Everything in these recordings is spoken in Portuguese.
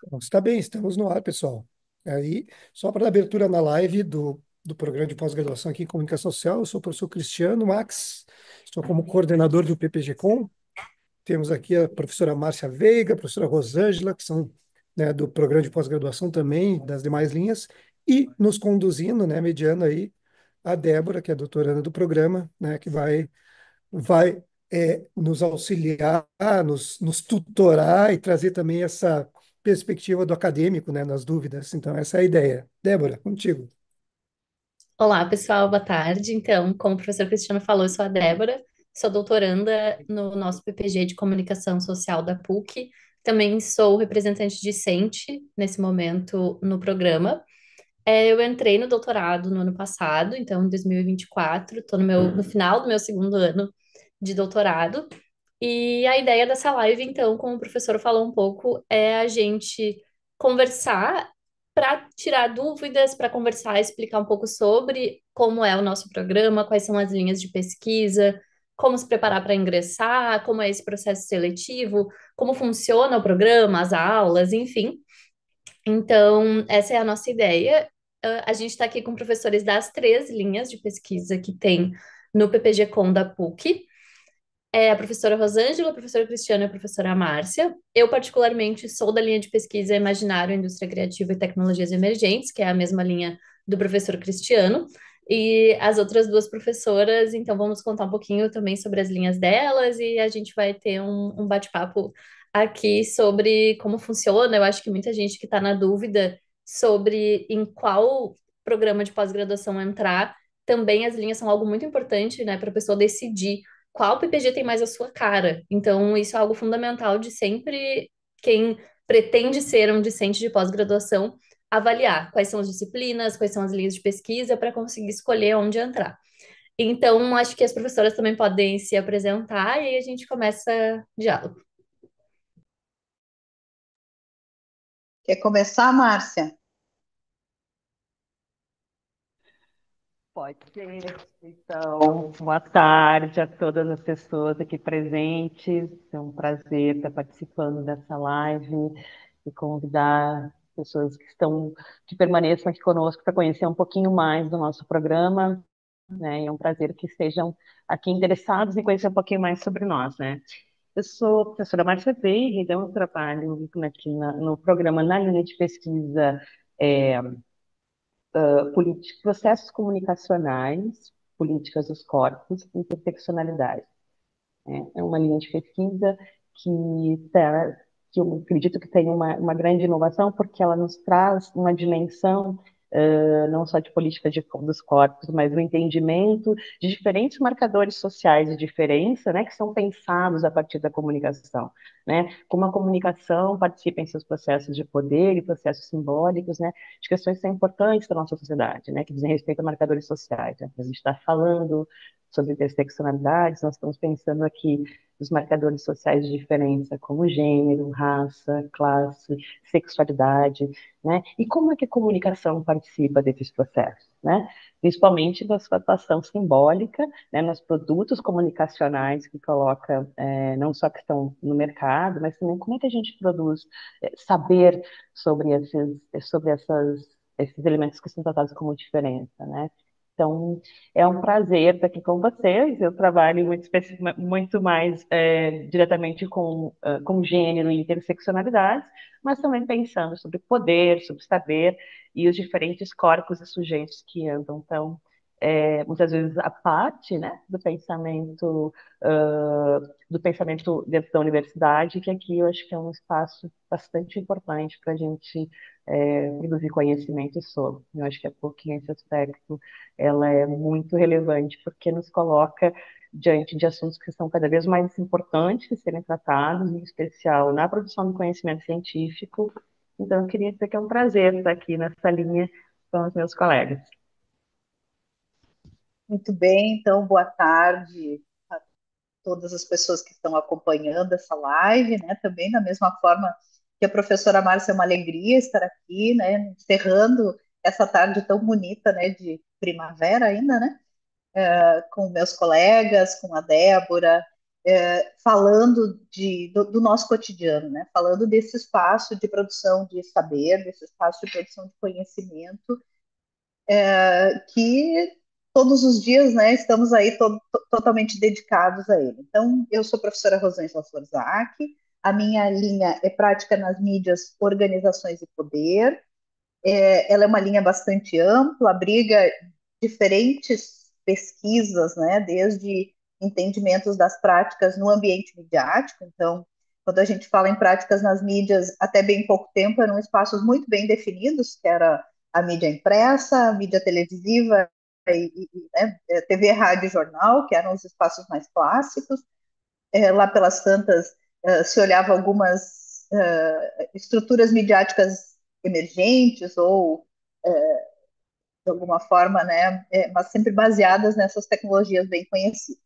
Então, está bem, estamos no ar, pessoal. Aí, só para dar abertura na live do programa de pós-graduação aqui em Comunicação Social, eu sou o professor Cristiano Max, estou como coordenador do PPG-Com. Temos aqui a professora Márcia Veiga, a professora Rosângela, que são, né, do programa de pós-graduação também, das demais linhas, e nos conduzindo, né, mediando aí, a Débora, que é a doutoranda do programa, né, que vai nos auxiliar, nos tutorar e trazer também essa perspectiva do acadêmico, né, nas dúvidas. Então, essa é a ideia. Débora, contigo. Olá, pessoal, boa tarde. Então, como o professor Cristiano falou, eu sou a Débora, sou doutoranda no nosso PPG de Comunicação Social da PUC. Também sou representante discente nesse momento no programa. Eu entrei no doutorado no ano passado, então em 2024, estou no final do meu segundo ano de doutorado. E a ideia dessa live, então, como o professor falou um pouco, é a gente conversar para tirar dúvidas, para conversar, explicar um pouco sobre como é o nosso programa, quais são as linhas de pesquisa, como se preparar para ingressar, como é esse processo seletivo, como funciona o programa, as aulas, enfim. Então, essa é a nossa ideia. A gente está aqui com professores das três linhas de pesquisa que tem no PPG-Com da PUC. É a professora Rosângela, a professora Cristiana e a professora Márcia. Eu, particularmente, sou da linha de pesquisa Imaginário, Indústria Criativa e Tecnologias Emergentes, que é a mesma linha do professor Cristiano. E as outras duas professoras, então, vamos contar um pouquinho também sobre as linhas delas e a gente vai ter um bate-papo aqui sobre como funciona. Eu acho que muita gente que está na dúvida sobre em qual programa de pós-graduação entrar, também as linhas são algo muito importante, né, para a pessoa decidir qual PPG tem mais a sua cara. Então, isso é algo fundamental de sempre quem pretende ser um discente de pós-graduação avaliar quais são as disciplinas, quais são as linhas de pesquisa para conseguir escolher onde entrar. Então, acho que as professoras também podem se apresentar e aí a gente começa o diálogo. Quer começar, Márcia? Pode ser. Então, boa tarde a todas as pessoas aqui presentes. É um prazer estar participando dessa live e convidar pessoas que permaneçam aqui conosco para conhecer um pouquinho mais do nosso programa, né? E é um prazer que estejam aqui interessados em conhecer um pouquinho mais sobre nós, né? Eu sou a professora Márcia Veiga, então eu trabalho aqui no programa na linha de pesquisa é, processos comunicacionais, políticas dos corpos e interseccionalidade. É uma linha de pesquisa que, que eu acredito que tem uma grande inovação, porque ela nos traz uma dimensão não só de política dos corpos, mas do entendimento de diferentes marcadores sociais de diferença, né, que são pensados a partir da comunicação, né, como a comunicação participa em seus processos de poder e processos simbólicos, né, de questões que são importantes para a nossa sociedade, né, que dizem respeito a marcadores sociais. Né, a gente está falando sobre interseccionalidades, nós estamos pensando aqui nos marcadores sociais de diferença, como gênero, raça, classe, sexualidade, né? E como é que a comunicação participa desses processos, né? Principalmente na sua atuação simbólica, né, nos produtos comunicacionais que coloca não só que estão no mercado, mas também como é que a gente produz saber sobre esses elementos que são tratados como diferença, né? Então, é um prazer estar aqui com vocês. Eu trabalho muito mais diretamente com gênero e interseccionalidades, mas também pensando sobre poder, sobre saber e os diferentes corpos e sujeitos que andam tão, muitas vezes, a parte, né, do pensamento dentro da universidade, que aqui eu acho que é um espaço bastante importante para a gente produzir conhecimento sobre. Eu acho que a PUC, nesse aspecto, ela é muito relevante, porque nos coloca diante de assuntos que são cada vez mais importantes de serem tratados, em especial na produção do conhecimento científico. Então, eu queria dizer que é um prazer estar aqui nessa linha com os meus colegas. Muito bem, então, boa tarde a todas as pessoas que estão acompanhando essa live, né? Também, da mesma forma que a professora Márcia, é uma alegria estar aqui, né? Encerrando essa tarde tão bonita, né? De primavera ainda, né? Com meus colegas, com a Débora. falando do nosso cotidiano, né? Falando desse espaço de produção de saber, desse espaço de produção de conhecimento, que todos os dias, né, estamos aí totalmente dedicados a ele. Então, eu sou a professora Rosângela Forzak, a minha linha é prática nas mídias, organizações e poder. Ela é uma linha bastante ampla, abriga diferentes pesquisas, né, desde entendimentos das práticas no ambiente midiático. Então, quando a gente fala em práticas nas mídias, até bem pouco tempo eram espaços muito bem definidos, que era a mídia impressa, a mídia televisiva né, TV, rádio e jornal, que eram os espaços mais clássicos. Lá pelas tantas, se olhava algumas estruturas midiáticas emergentes ou de alguma forma, né, mas sempre baseadas nessas tecnologias bem conhecidas.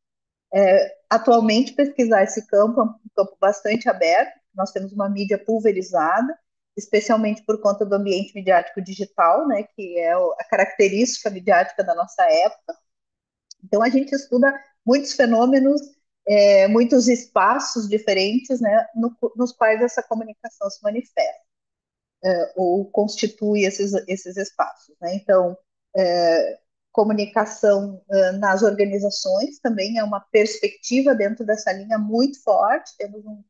Atualmente, pesquisar esse campo é um campo bastante aberto, nós temos uma mídia pulverizada, especialmente por conta do ambiente midiático digital, né, que é a característica midiática da nossa época. Então, a gente estuda muitos fenômenos, muitos espaços diferentes, né, nos quais essa comunicação se manifesta, ou constitui esses espaços. Né? Então, comunicação nas organizações também é uma perspectiva dentro dessa linha muito forte. Temos um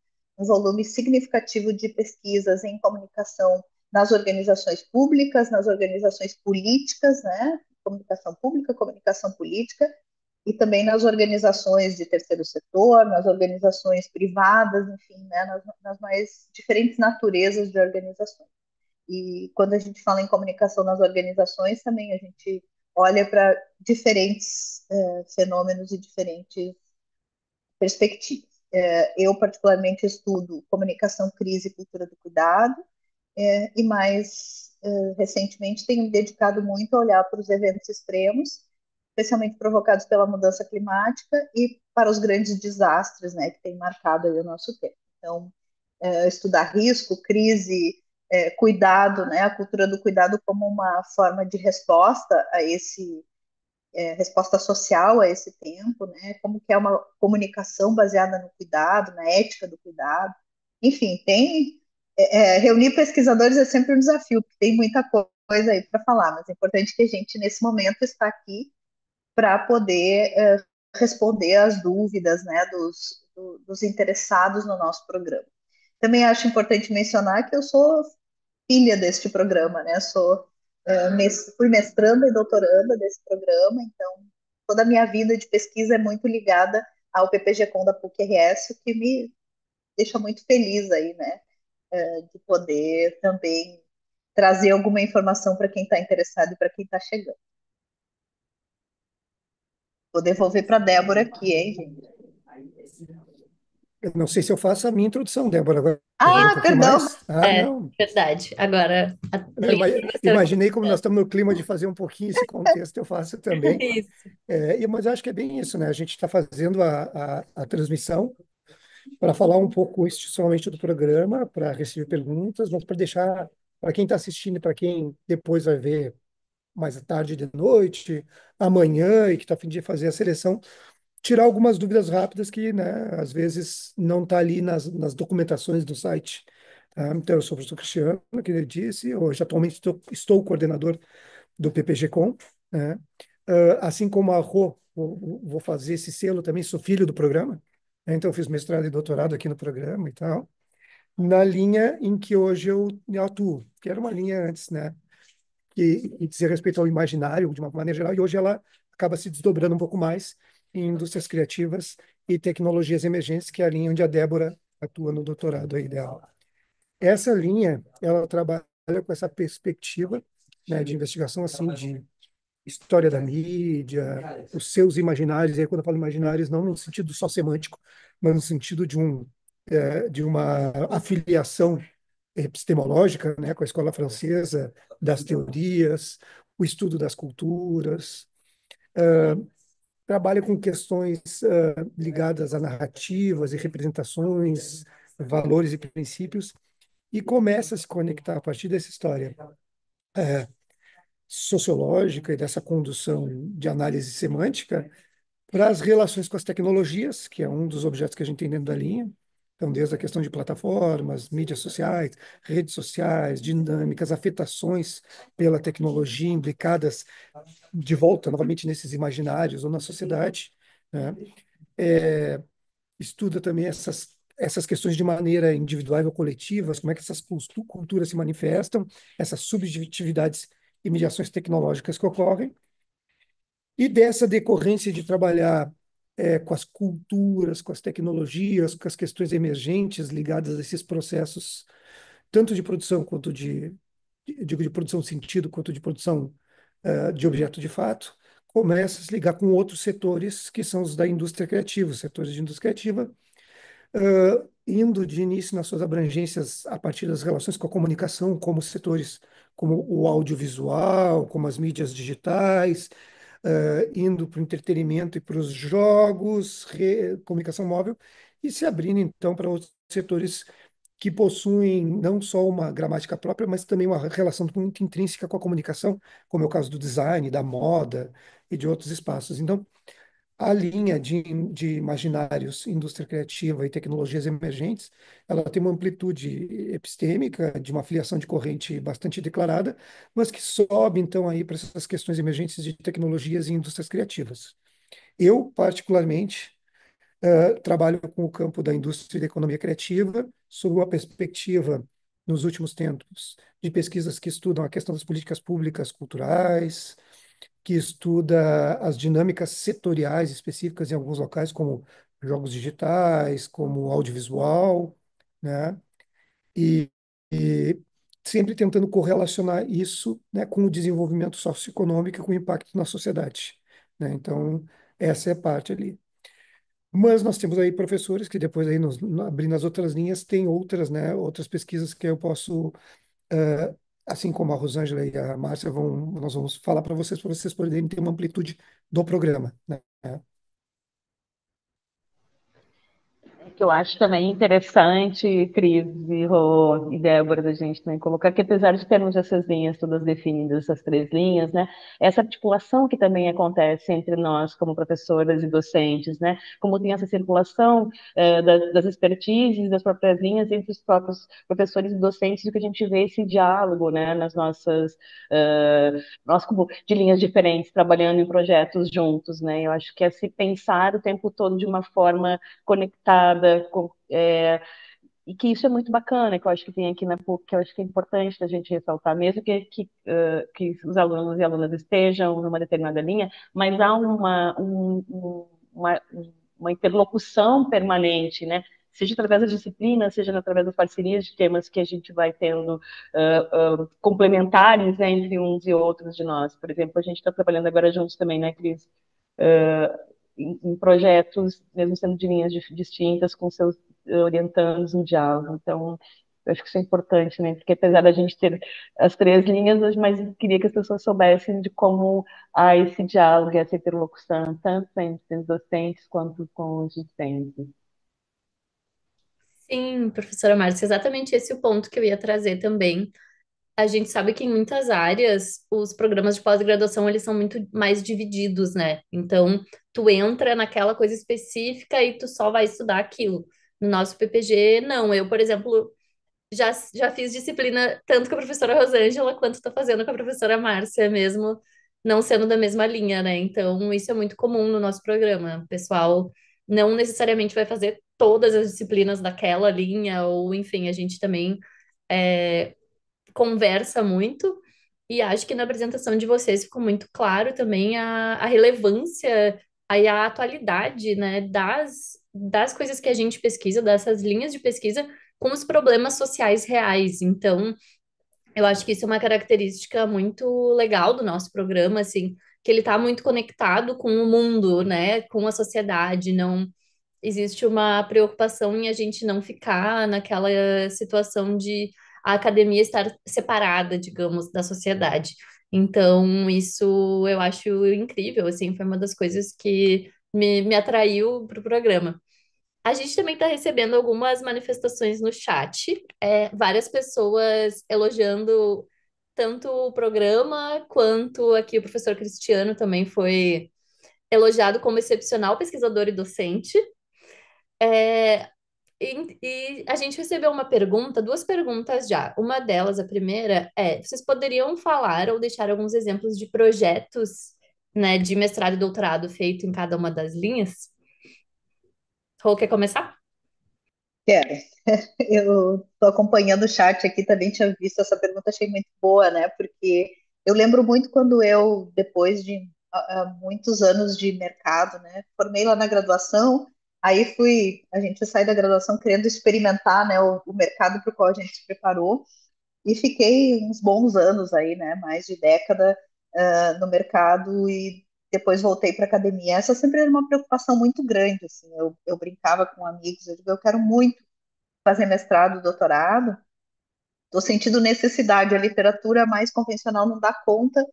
volume significativo de pesquisas em comunicação nas organizações públicas, nas organizações políticas, né? Comunicação pública, comunicação política, e também nas organizações de terceiro setor, nas organizações privadas, enfim, né? nas mais diferentes naturezas de organizações. E quando a gente fala em comunicação nas organizações, também a gente olha para diferentes fenômenos e diferentes perspectivas. Eu, particularmente, estudo comunicação, crise e cultura do cuidado, e mais recentemente tenho me dedicado muito a olhar para os eventos extremos, especialmente provocados pela mudança climática e para os grandes desastres, né, que têm marcado aí o nosso tempo. Então, estudar risco, crise, cuidado, né, a cultura do cuidado como uma forma de resposta a esse resposta social a esse tempo, né, como que é uma comunicação baseada no cuidado, na ética do cuidado. Enfim, tem reunir pesquisadores é sempre um desafio, porque tem muita coisa aí para falar, mas é importante que a gente nesse momento está aqui para poder responder às dúvidas, né, dos interessados no nosso programa. Também acho importante mencionar que eu sou filha deste programa, né? Fui mestranda e doutoranda desse programa, então toda a minha vida de pesquisa é muito ligada ao PPG-Com da PUC-RS, o que me deixa muito feliz aí, né? De poder também trazer alguma informação para quem está interessado e para quem está chegando. Vou devolver para a Débora aqui, hein, gente? Eu não sei se eu faço a minha introdução, Débora, agora um Ah, pouquinho perdão. mais. Ah, não. Verdade. Agora, Não, professor imaginei como nós Cristiano. estamos no clima de fazer um pouquinho esse contexto, eu faço também. Isso. Mas eu acho que é bem isso, né? A gente está fazendo a transmissão para falar um pouco institucionalmente do programa, para receber perguntas, mas para deixar para quem está assistindo, para quem depois vai ver mais à tarde de noite, amanhã, e que está a fim de fazer a seleção, tirar algumas dúvidas rápidas que, né, às vezes não está ali nas documentações do site. Tá? Então, eu sou o professor Cristiano, que ele disse, hoje atualmente estou coordenador do PPG-Com, né? Assim como a Rô, vou fazer esse selo também, sou filho do programa, né? Então eu fiz mestrado e doutorado aqui no programa e tal, na linha em que hoje eu atuo, que era uma linha antes, né, que dizia respeito ao imaginário de uma maneira geral, e hoje ela acaba se desdobrando um pouco mais em indústrias criativas e tecnologias emergentes, que é a linha onde a Débora atua no doutorado aí dela. Essa linha, ela trabalha com essa perspectiva, né, de investigação assim de história da mídia, os seus imaginários, e aí quando eu falo imaginários, não no sentido só semântico, mas no sentido de uma afiliação epistemológica, né, com a escola francesa, das teorias, o estudo das culturas, trabalha com questões ligadas a narrativas e representações, valores e princípios, e começa a se conectar a partir dessa história sociológica e dessa condução de análise semântica para as relações com as tecnologias, que é um dos objetos que a gente tem dentro da linha. Então, desde a questão de plataformas, mídias sociais, redes sociais, dinâmicas, afetações pela tecnologia imbricadas de volta novamente nesses imaginários ou na sociedade, né? É, estuda também essas questões de maneira individual ou coletivas, como é que essas culturas se manifestam, essas subjetividades e mediações tecnológicas que ocorrem. E dessa decorrência de trabalhar com as culturas, com as tecnologias, com as questões emergentes ligadas a esses processos, tanto de produção quanto digo, de produção de sentido, quanto de produção de objeto de fato, começa a se ligar com outros setores que são os da indústria criativa, os setores de indústria criativa, indo de início nas suas abrangências a partir das relações com a comunicação, como setores como o audiovisual, como as mídias digitais, indo para o entretenimento e para os jogos, comunicação móvel, e se abrindo então para outros setores que possuem não só uma gramática própria, mas também uma relação muito intrínseca com a comunicação, como é o caso do design, da moda e de outros espaços. Então, a linha de imaginários, indústria criativa e tecnologias emergentes, ela tem uma amplitude epistêmica, de uma filiação de corrente bastante declarada, mas que sobe, então, aí para essas questões emergentes de tecnologias e indústrias criativas. Eu, particularmente, trabalho com o campo da indústria e da economia criativa, sob uma perspectiva, nos últimos tempos, de pesquisas que estudam a questão das políticas públicas culturais, que estuda as dinâmicas setoriais específicas em alguns locais, como jogos digitais, como audiovisual, né? E, e sempre tentando correlacionar isso, né, com o desenvolvimento socioeconômico e com o impacto na sociedade, né? Então, essa é a parte ali. Mas nós temos aí professores que depois aí abrindo as outras linhas tem outras, né, outras pesquisas que eu posso assim como a Rosângela e a Márcia nós vamos falar para vocês poderem ter uma amplitude do programa, né? Que eu acho também interessante, Cris e Rô e Débora, da gente também colocar que apesar de termos essas linhas todas definidas, essas três linhas, né, essa articulação que também acontece entre nós como professoras e docentes, né, como tem essa circulação das expertises, das próprias linhas entre os próprios professores e docentes, e que a gente vê esse diálogo, né, nas nossas, nós como de linhas diferentes, trabalhando em projetos juntos, né, eu acho que é se pensar o tempo todo de uma forma conectada, e que isso é muito bacana, que eu acho que tem aqui na PUC, que eu acho que é importante a gente ressaltar, mesmo que os alunos e alunas estejam numa determinada linha, mas há uma, uma interlocução permanente, né? Seja através da disciplina, seja através das parcerias de temas que a gente vai tendo complementares, né, entre uns e outros de nós. Por exemplo, a gente está trabalhando agora juntos também, né, Cris? Em projetos, mesmo sendo de linhas distintas, com seus orientandos no diálogo. Então, eu acho que isso é importante, né? Porque apesar da gente ter as três linhas, mas eu queria que as pessoas soubessem de como há esse diálogo, essa interlocução, tanto entre os docentes quanto com os discentes. Sim, professora Márcia, exatamente esse é o ponto que eu ia trazer também. A gente sabe que em muitas áreas os programas de pós-graduação eles são muito mais divididos, né? Então, tu entra naquela coisa específica e tu só vai estudar aquilo. No nosso PPG, não. Eu, por exemplo, já fiz disciplina tanto com a professora Rosângela quanto estou fazendo com a professora Márcia, mesmo não sendo da mesma linha, né? Então, isso é muito comum no nosso programa. O pessoal não necessariamente vai fazer todas as disciplinas daquela linha, ou enfim, a gente também é, conversa muito. E acho que na apresentação de vocês ficou muito claro também a relevância aí a atualidade, né, das coisas que a gente pesquisa, dessas linhas de pesquisa com os problemas sociais reais. Então, eu acho que isso é uma característica muito legal do nosso programa, assim, que ele está muito conectado com o mundo, né, com a sociedade, não existe uma preocupação em a gente não ficar naquela situação de a academia estar separada, digamos, da sociedade. Então, isso eu acho incrível, assim, foi uma das coisas que me atraiu para o programa. A gente também está recebendo algumas manifestações no chat, várias pessoas elogiando tanto o programa quanto aqui o professor Cristiano também foi. elogiado como excepcional pesquisador e docente. É, e a gente recebeu uma pergunta, duas perguntas já. Uma delas, a primeira, é: vocês poderiam falar ou deixar alguns exemplos de projetos, né, de mestrado e doutorado feito em cada uma das linhas? Rô, quer começar? Quero. Eu estou acompanhando o chat aqui, também tinha visto essa pergunta, achei muito boa, né? Porque eu lembro muito quando eu, depois de muitos anos de mercado, né? Formei lá na graduação, aí a gente sai da graduação querendo experimentar, né, o mercado para o qual a gente se preparou, e fiquei uns bons anos aí, né? Mais de década no mercado e depois voltei para a academia. Essa sempre era uma preocupação muito grande, assim. Eu brincava com amigos, eu digo, eu quero muito fazer mestrado, doutorado, estou sentindo necessidade. A literatura mais convencional não dá conta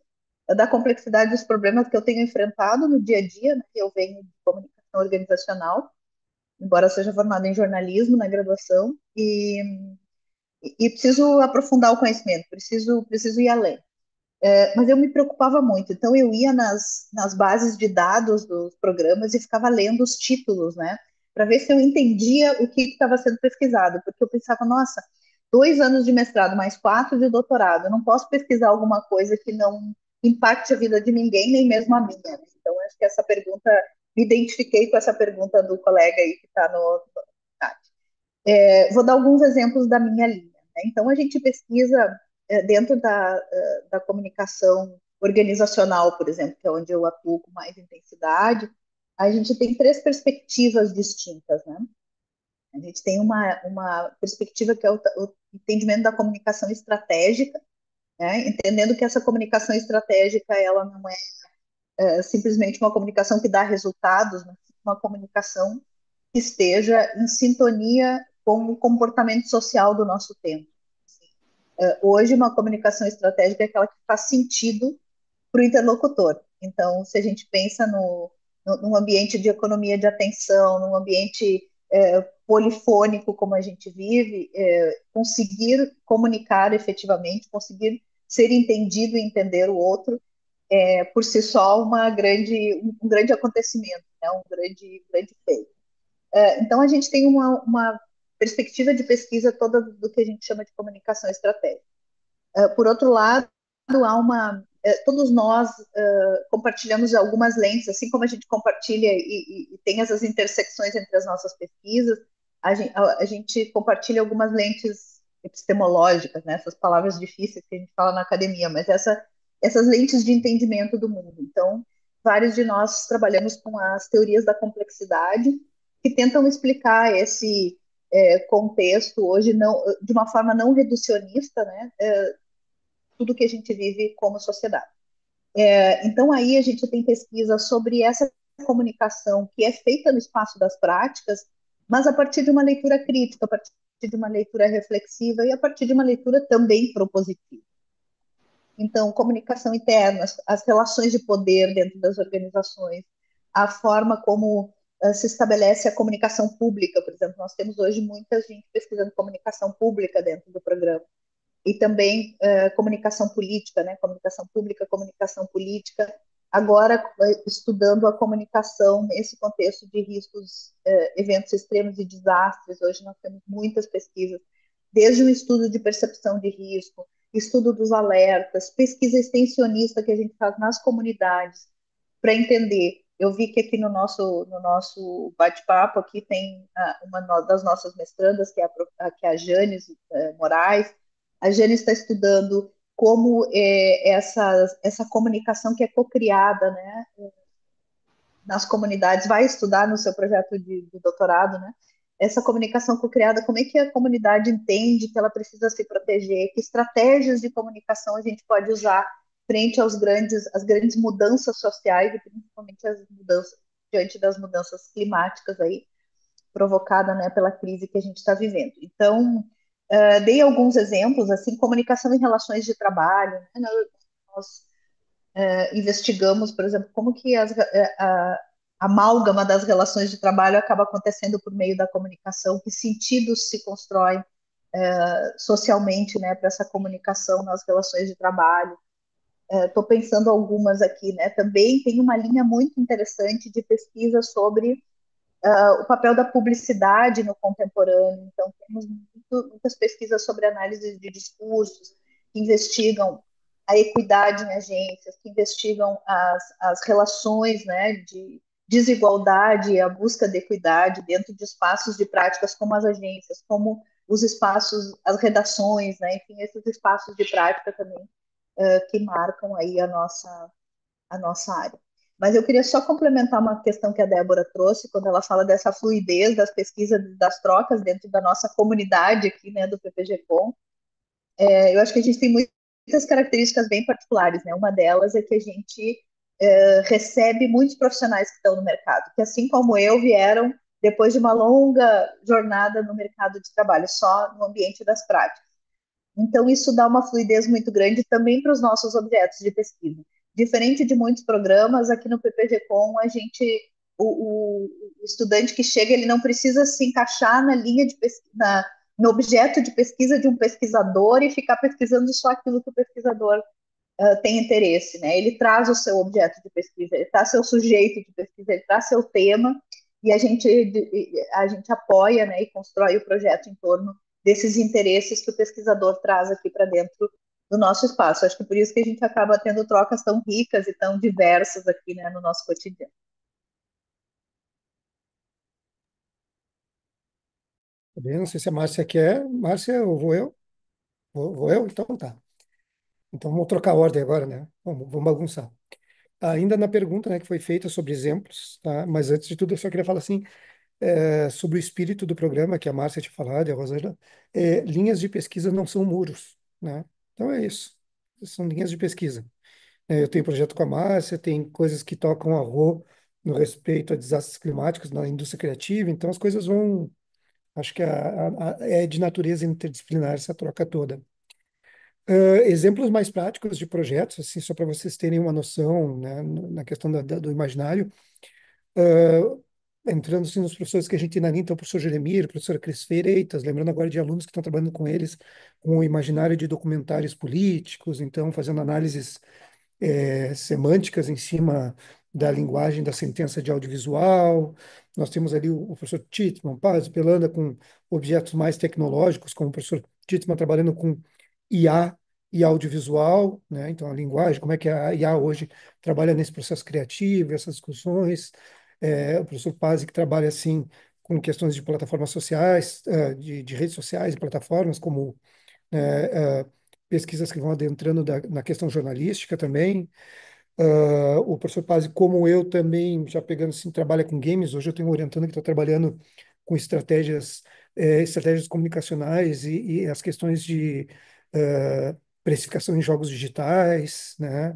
da complexidade dos problemas que eu tenho enfrentado no dia a dia, né? Eu venho de comunicação organizacional, embora seja formada em jornalismo na graduação, e preciso aprofundar o conhecimento, preciso ir além. Mas eu me preocupava muito, então eu ia nas bases de dados dos programas e ficava lendo os títulos, né, para ver se eu entendia o que estava sendo pesquisado, porque eu pensava, nossa, 2 anos de mestrado mais 4 de doutorado, eu não posso pesquisar alguma coisa que não impacte a vida de ninguém, nem mesmo a minha. Então, acho que essa pergunta, me identifiquei com essa pergunta do colega aí que está no chat. Vou dar alguns exemplos da minha linha, né? Então, a gente pesquisa dentro da comunicação organizacional, por exemplo, que é onde eu atuo com mais intensidade, a gente tem três perspectivas distintas, né? A gente tem uma perspectiva que é o entendimento da comunicação estratégica, né? Entendendo que essa comunicação estratégica ela não é simplesmente uma comunicação que dá resultados, mas uma comunicação que esteja em sintonia com o comportamento social do nosso tempo. Hoje, uma comunicação estratégica é aquela que faz sentido para o interlocutor. Então, se a gente pensa num ambiente de economia de atenção, num ambiente polifônico como a gente vive, conseguir comunicar efetivamente, conseguir ser entendido e entender o outro, por si só um grande acontecimento, né? Grande feito. Então, a gente tem uma perspectiva de pesquisa toda do que a gente chama de comunicação estratégica. Por outro lado, todos nós compartilhamos algumas lentes, assim como a gente compartilha e tem essas intersecções entre as nossas pesquisas, a gente compartilha algumas lentes epistemológicas, né? Essas palavras difíceis que a gente fala na academia, mas essas lentes de entendimento do mundo. Então, vários de nós trabalhamos com as teorias da complexidade, que tentam explicar esse contexto hoje não, de uma forma não reducionista, né? Tudo que a gente vive como sociedade. Então, aí a gente tem pesquisa sobre essa comunicação que é feita no espaço das práticas, mas a partir de uma leitura crítica, a partir de uma leitura reflexiva e a partir de uma leitura também propositiva. Então, comunicação interna, as relações de poder dentro das organizações, a forma como se estabelece a comunicação pública, por exemplo, nós temos hoje muita gente pesquisando comunicação pública dentro do programa, e também comunicação política, né? Comunicação pública, comunicação política. Agora, estudando a comunicação nesse contexto de riscos, eventos extremos e desastres, hoje nós temos muitas pesquisas, desde um estudo de percepção de risco, estudo dos alertas, pesquisa extensionista que a gente faz nas comunidades, para entender. Eu vi que aqui no nosso bate-papo aqui tem uma das nossas mestrandas, que é a Janes Moraes. A Jane está estudando como essa comunicação que é cocriada, né, nas comunidades, vai estudar no seu projeto de doutorado, né, essa comunicação cocriada, como é que a comunidade entende que ela precisa se proteger, que estratégias de comunicação a gente pode usar frente às grandes mudanças sociais e principalmente diante das mudanças climáticas aí, provocada, né, pela crise que a gente está vivendo. Então, dei alguns exemplos, assim, comunicação em relações de trabalho, né? Nós investigamos, por exemplo, como que a amálgama das relações de trabalho acaba acontecendo por meio da comunicação, que sentidos se constroem socialmente, né, para essa comunicação nas relações de trabalho. estou pensando algumas aqui, né? Também tem uma linha muito interessante de pesquisa sobre o papel da publicidade no contemporâneo. Então, temos muitas pesquisas sobre análise de discursos que investigam a equidade em agências, que investigam as relações, né, de desigualdade e a busca de equidade dentro de espaços de práticas como as agências, como os espaços, as redações, né, enfim, esses espaços de prática também que marcam aí a nossa área. Mas eu queria só complementar uma questão que a Débora trouxe, quando ela fala dessa fluidez das pesquisas, das trocas dentro da nossa comunidade aqui, né, do PPG-Com. Eu acho que a gente tem muitas características bem particulares, né? Uma delas é que a gente recebe muitos profissionais que estão no mercado, que assim como eu, vieram depois de uma longa jornada no mercado de trabalho, só no ambiente das práticas. Então, isso dá uma fluidez muito grande também para os nossos objetos de pesquisa. Diferente de muitos programas, aqui no PPG-Com, a gente, o estudante que chega, ele não precisa se encaixar na linha de pesquisa, no objeto de pesquisa de um pesquisador e ficar pesquisando só aquilo que o pesquisador tem interesse, né? Ele traz o seu objeto de pesquisa, ele traz seu sujeito de pesquisa, ele traz seu tema e a gente apoia, né, e constrói o projeto em torno desses interesses que o pesquisador traz aqui para dentro do nosso espaço. Acho que por isso que a gente acaba tendo trocas tão ricas e tão diversas aqui, né, no nosso cotidiano. Tá bem? Não sei se a Márcia quer. Márcia, ou vou eu? Vou eu? Então tá. Então vamos trocar a ordem agora, né? Vamos bagunçar. Ainda na pergunta, né, que foi feita sobre exemplos, tá? Mas antes de tudo, eu só queria falar assim, sobre o espírito do programa, que a Márcia tinha falado, e a Rosângela, linhas de pesquisa não são muros, né? Então é isso. São linhas de pesquisa. Eu tenho projeto com a Márcia, tem coisas que tocam a Rô no respeito a desastres climáticos na indústria criativa, então as coisas vão. Acho que é de natureza interdisciplinar essa troca toda. Exemplos mais práticos de projetos, assim, só para vocês terem uma noção, né, na questão do imaginário, entrando assim, nos professores que a gente tem na linha, então o professor Jeremir, o professor Cris Freitas, lembrando agora de alunos que estão trabalhando com eles, com o imaginário de documentários políticos, então fazendo análises semânticas em cima da linguagem da sentença de audiovisual. Nós temos ali o professor Titman, Paz, Pelanda, com objetos mais tecnológicos, como o professor Titman trabalhando com IA e audiovisual, né? Então, a linguagem, como é que a IA hoje trabalha nesse processo criativo, essas discussões. O professor Paz, que trabalha, assim, com questões de plataformas sociais, de redes sociais e plataformas, como pesquisas que vão adentrando na questão jornalística também. O professor Pazzi, como eu também, já pegando assim, trabalha com games, hoje eu tenho um orientando que está trabalhando com estratégias comunicacionais e as questões de precificação em jogos digitais, né?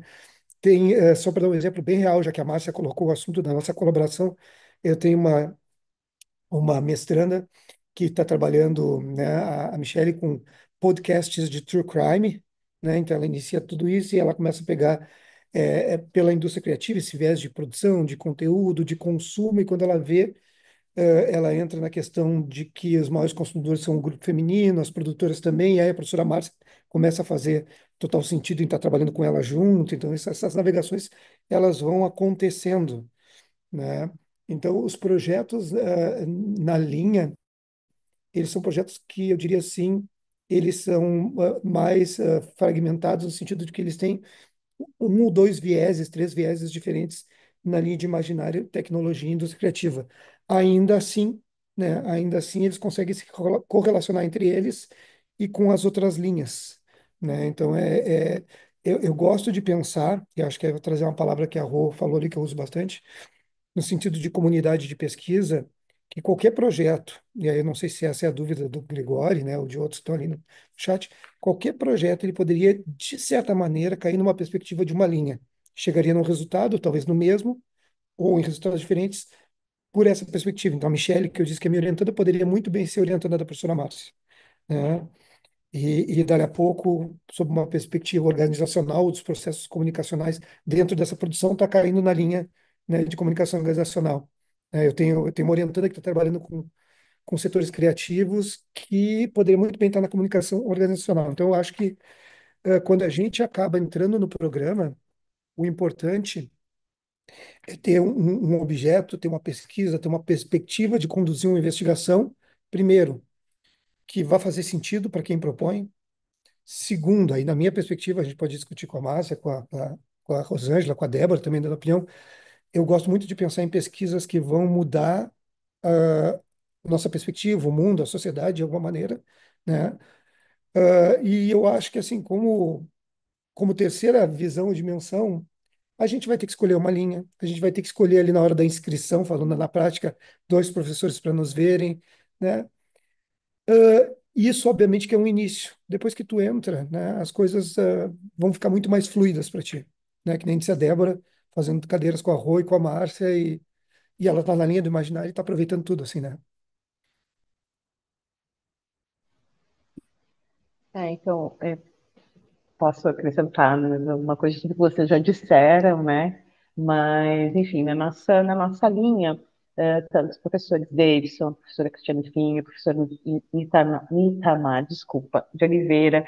Tem, só para dar um exemplo bem real, já que a Márcia colocou o assunto da nossa colaboração, eu tenho uma mestranda que está trabalhando, né, a Michelle, com podcasts de true crime, né? Então ela inicia tudo isso e ela começa a pegar pela indústria criativa esse viés de produção, de conteúdo, de consumo, e quando ela vê, ela entra na questão de que os maiores consumidores são o grupo feminino, as produtoras também, e aí a professora Márcia começa a fazer total sentido em estar trabalhando com ela junto, então essas navegações, elas vão acontecendo, né? Então, os projetos na linha, eles são projetos que eu diria assim, eles são mais fragmentados no sentido de que eles têm um ou dois vieses, três vieses diferentes na linha de imaginário, tecnologia e indústria criativa. Ainda assim, né, ainda assim eles conseguem se correlacionar entre eles e com as outras linhas, né? Então eu gosto de pensar, e acho que eu vou trazer uma palavra que a Rô falou ali que eu uso bastante, no sentido de comunidade de pesquisa, que qualquer projeto, e aí eu não sei se essa é a dúvida do Gregori, né, ou de outros que estão ali no chat, qualquer projeto ele poderia, de certa maneira, cair numa perspectiva de uma linha. Chegaria num resultado, talvez no mesmo, ou em resultados diferentes, por essa perspectiva. Então, a Michelle, que eu disse que é minha orientada, poderia muito bem ser orientada da professora Márcia, né? E dali a pouco, sob uma perspectiva organizacional dos processos comunicacionais dentro dessa produção, está caindo na linha, né, de comunicação organizacional. Eu tenho uma orientanda que está trabalhando com setores criativos que poderia muito bem estar na comunicação organizacional. Então, eu acho que quando a gente acaba entrando no programa, o importante é ter um objeto, ter uma pesquisa, ter uma perspectiva de conduzir uma investigação, primeiro, que vai fazer sentido para quem propõe. Segundo, aí na minha perspectiva, a gente pode discutir com a Márcia, com a Rosângela, com a Débora também dando opinião. Eu gosto muito de pensar em pesquisas que vão mudar a nossa perspectiva, o mundo, a sociedade de alguma maneira, né? E eu acho que assim, como terceira visão ou dimensão, a gente vai ter que escolher uma linha, a gente vai ter que escolher ali na hora da inscrição, falando na prática, dois professores para nos verem, né? Isso, obviamente, que é um início. Depois que tu entra, né, as coisas vão ficar muito mais fluidas para ti, né? Que nem disse a Débora, fazendo cadeiras com a Rô e com a Márcia, e ela está na linha do imaginário e está aproveitando tudo, assim, né? Então, posso acrescentar, né, uma coisa que vocês já disseram, né? Mas, enfim, na nossa linha, tanto os professores Davidson, professora Cristiane Finha, professor Nitamar, desculpa, de Oliveira,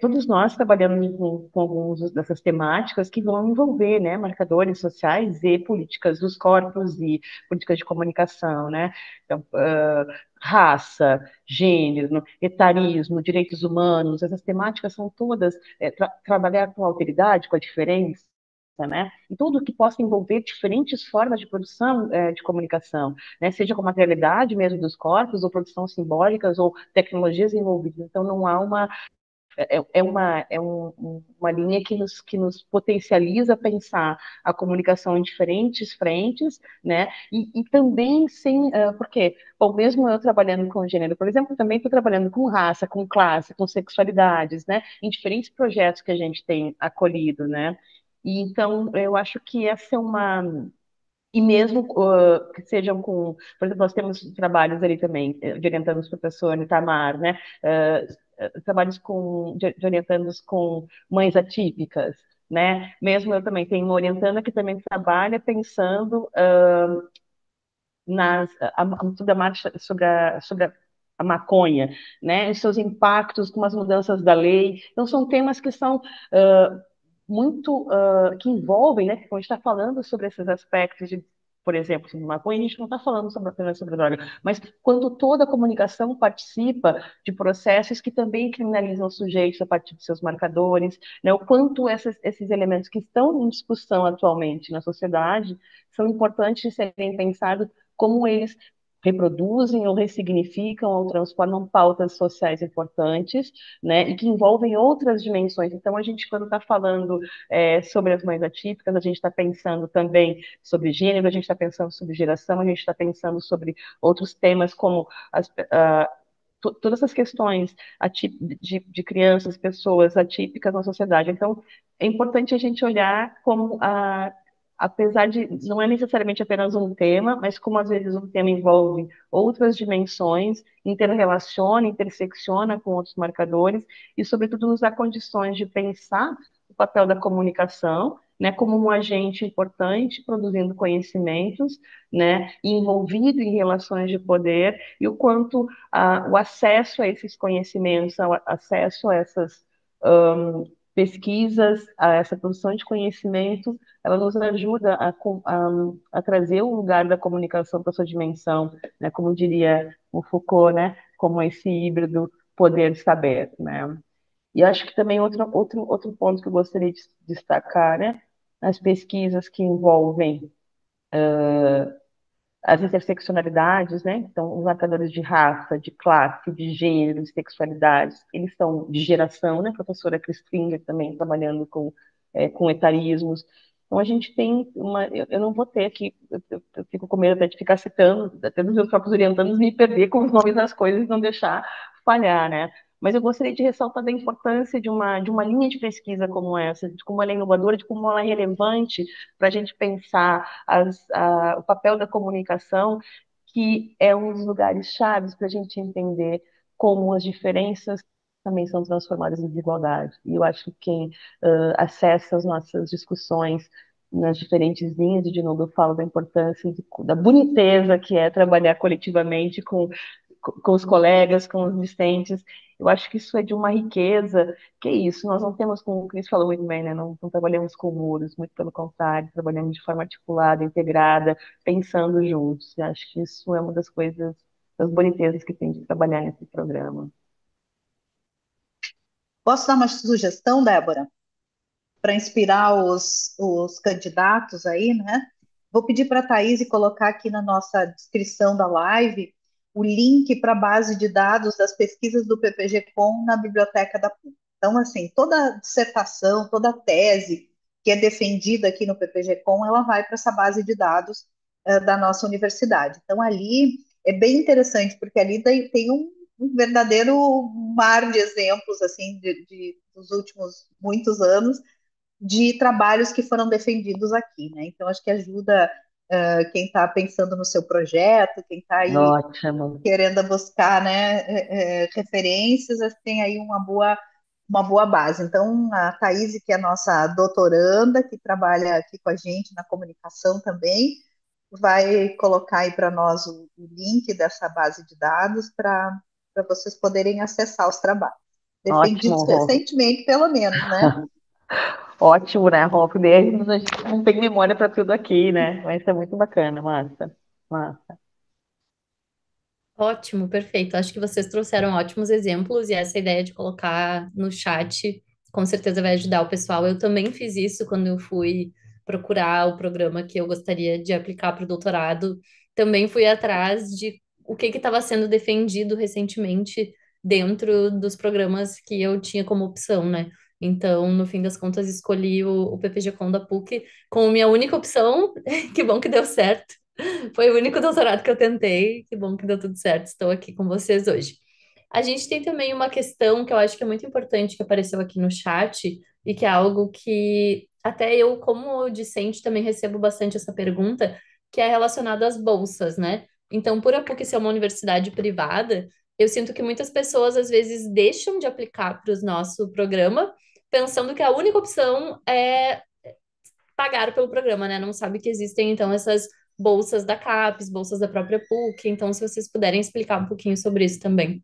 todos nós trabalhamos com algumas dessas temáticas que vão envolver, né, marcadores sociais e políticas dos corpos e políticas de comunicação, né? Então, raça, gênero, etarismo, direitos humanos, essas temáticas são todas trabalhar com a alteridade, com a diferença, né? E tudo que possa envolver diferentes formas de produção de comunicação, né? Seja com materialidade mesmo dos corpos, ou produção simbólicas, ou tecnologias envolvidas. Então, não há uma linha que nos potencializa pensar a comunicação em diferentes frentes, né? E também sem, porque, bom, mesmo eu trabalhando com gênero, por exemplo, também estou trabalhando com raça, com classe, com sexualidades, né? Em diferentes projetos que a gente tem acolhido, né? E então eu acho que essa é uma e mesmo que sejam com, por exemplo, nós temos trabalhos ali também, de orientandos para o professor Itamar, né? Trabalhos de orientandos com mães atípicas, né? Mesmo eu também tenho uma orientanda que também trabalha pensando toda a marcha sobre a maconha, né? Os seus impactos com as mudanças da lei. Então, são temas que são muito que envolvem, né? Quando a gente está falando sobre esses aspectos de, por exemplo, sobre maconha, a gente não está falando apenas sobre droga, mas quando toda a comunicação participa de processos que também criminalizam os sujeitos a partir de seus marcadores, né? O quanto esses elementos que estão em discussão atualmente na sociedade são importantes de serem pensados como eles reproduzem ou ressignificam ou transformam pautas sociais importantes, né, e que envolvem outras dimensões. Então, a gente, quando está falando sobre as mães atípicas, a gente está pensando também sobre gênero, a gente está pensando sobre geração, a gente está pensando sobre outros temas como todas essas questões de crianças, pessoas atípicas na sociedade. Então, é importante a gente olhar como apesar de não é necessariamente apenas um tema, mas como às vezes um tema envolve outras dimensões, interrelaciona, intersecciona com outros marcadores e, sobretudo, nos dá condições de pensar o papel da comunicação, né, como um agente importante produzindo conhecimentos, né, envolvido em relações de poder e o quanto o acesso a esses conhecimentos, o acesso a essas pesquisas, a essa produção de conhecimento, ela nos ajuda a trazer o lugar da comunicação para sua dimensão, né, como diria o Foucault, né, como esse híbrido poder-saber, né. E acho que também outro ponto que eu gostaria de destacar, né, as pesquisas que envolvem as interseccionalidades, né? Então, os marcadores de raça, de classe, de gênero, de sexualidades, eles são de geração, né? A professora Chris Finger também trabalhando com etarismos. Então, a gente tem uma. Eu não vou ter aqui, eu fico com medo até de ficar citando, até dos meus próprios orientandos, me perder com os nomes das coisas e não deixar falhar, né? Mas eu gostaria de ressaltar da importância de uma linha de pesquisa como essa, de como ela é inovadora, de como ela é relevante para a gente pensar o papel da comunicação, que é um dos lugares chaves para a gente entender como as diferenças também são transformadas em desigualdade. E eu acho que quem acessa as nossas discussões nas diferentes linhas, e de novo eu falo da importância, da boniteza que é trabalhar coletivamente com os colegas, com os discentes. Eu acho que isso é de uma riqueza, que é isso, nós não temos, como o Cris falou muito bem, né? Não trabalhamos com muros, muito pelo contrário, trabalhamos de forma articulada, integrada, pensando juntos. Eu acho que isso é uma das coisas, das bonitezas que tem de trabalhar nesse programa. Posso dar uma sugestão, Débora, para inspirar os candidatos aí, né? Vou pedir para a Thaís colocar aqui na nossa descrição da live o link para a base de dados das pesquisas do PPG-Com na biblioteca da PUC. Então, assim, toda dissertação, toda tese que é defendida aqui no PPG-Com, ela vai para essa base de dados da nossa universidade. Então, ali é bem interessante, porque ali tem um verdadeiro mar de exemplos, assim, dos últimos muitos anos, de trabalhos que foram defendidos aqui, né? Então, acho que ajuda quem está pensando no seu projeto, quem está aí Ótimo. querendo buscar, né, referências, acho que tem aí uma boa base. Então, a Thaís, que é a nossa doutoranda, que trabalha aqui com a gente na comunicação também, vai colocar aí para nós o link dessa base de dados para vocês poderem acessar os trabalhos. Defendidos Ótimo, Rô. recentemente, pelo menos, né? Ótimo, né, Rô? Porque daí a gente não tem memória para tudo aqui, né? Vai ser muito bacana, massa. Massa. Ótimo, perfeito. Acho que vocês trouxeram ótimos exemplos e essa ideia de colocar no chat com certeza vai ajudar o pessoal. Eu também fiz isso quando eu fui procurar o programa que eu gostaria de aplicar para o doutorado. Também fui atrás de o que estava sendo defendido recentemente dentro dos programas que eu tinha como opção, né? Então, no fim das contas, escolhi o PPG-Com da PUC como minha única opção. Que bom que deu certo. Foi o único doutorado que eu tentei. Que bom que deu tudo certo. Estou aqui com vocês hoje. A gente tem também uma questão que eu acho que é muito importante que apareceu aqui no chat e que é algo que até eu, como discente, também recebo bastante essa pergunta, que é relacionada às bolsas, né? Então, por a PUC ser uma universidade privada, eu sinto que muitas pessoas às vezes deixam de aplicar para o nosso programa, pensando que a única opção é pagar pelo programa, né? Não sabe que existem, então, essas bolsas da CAPES, bolsas da própria PUC. Então, se vocês puderem explicar um pouquinho sobre isso também.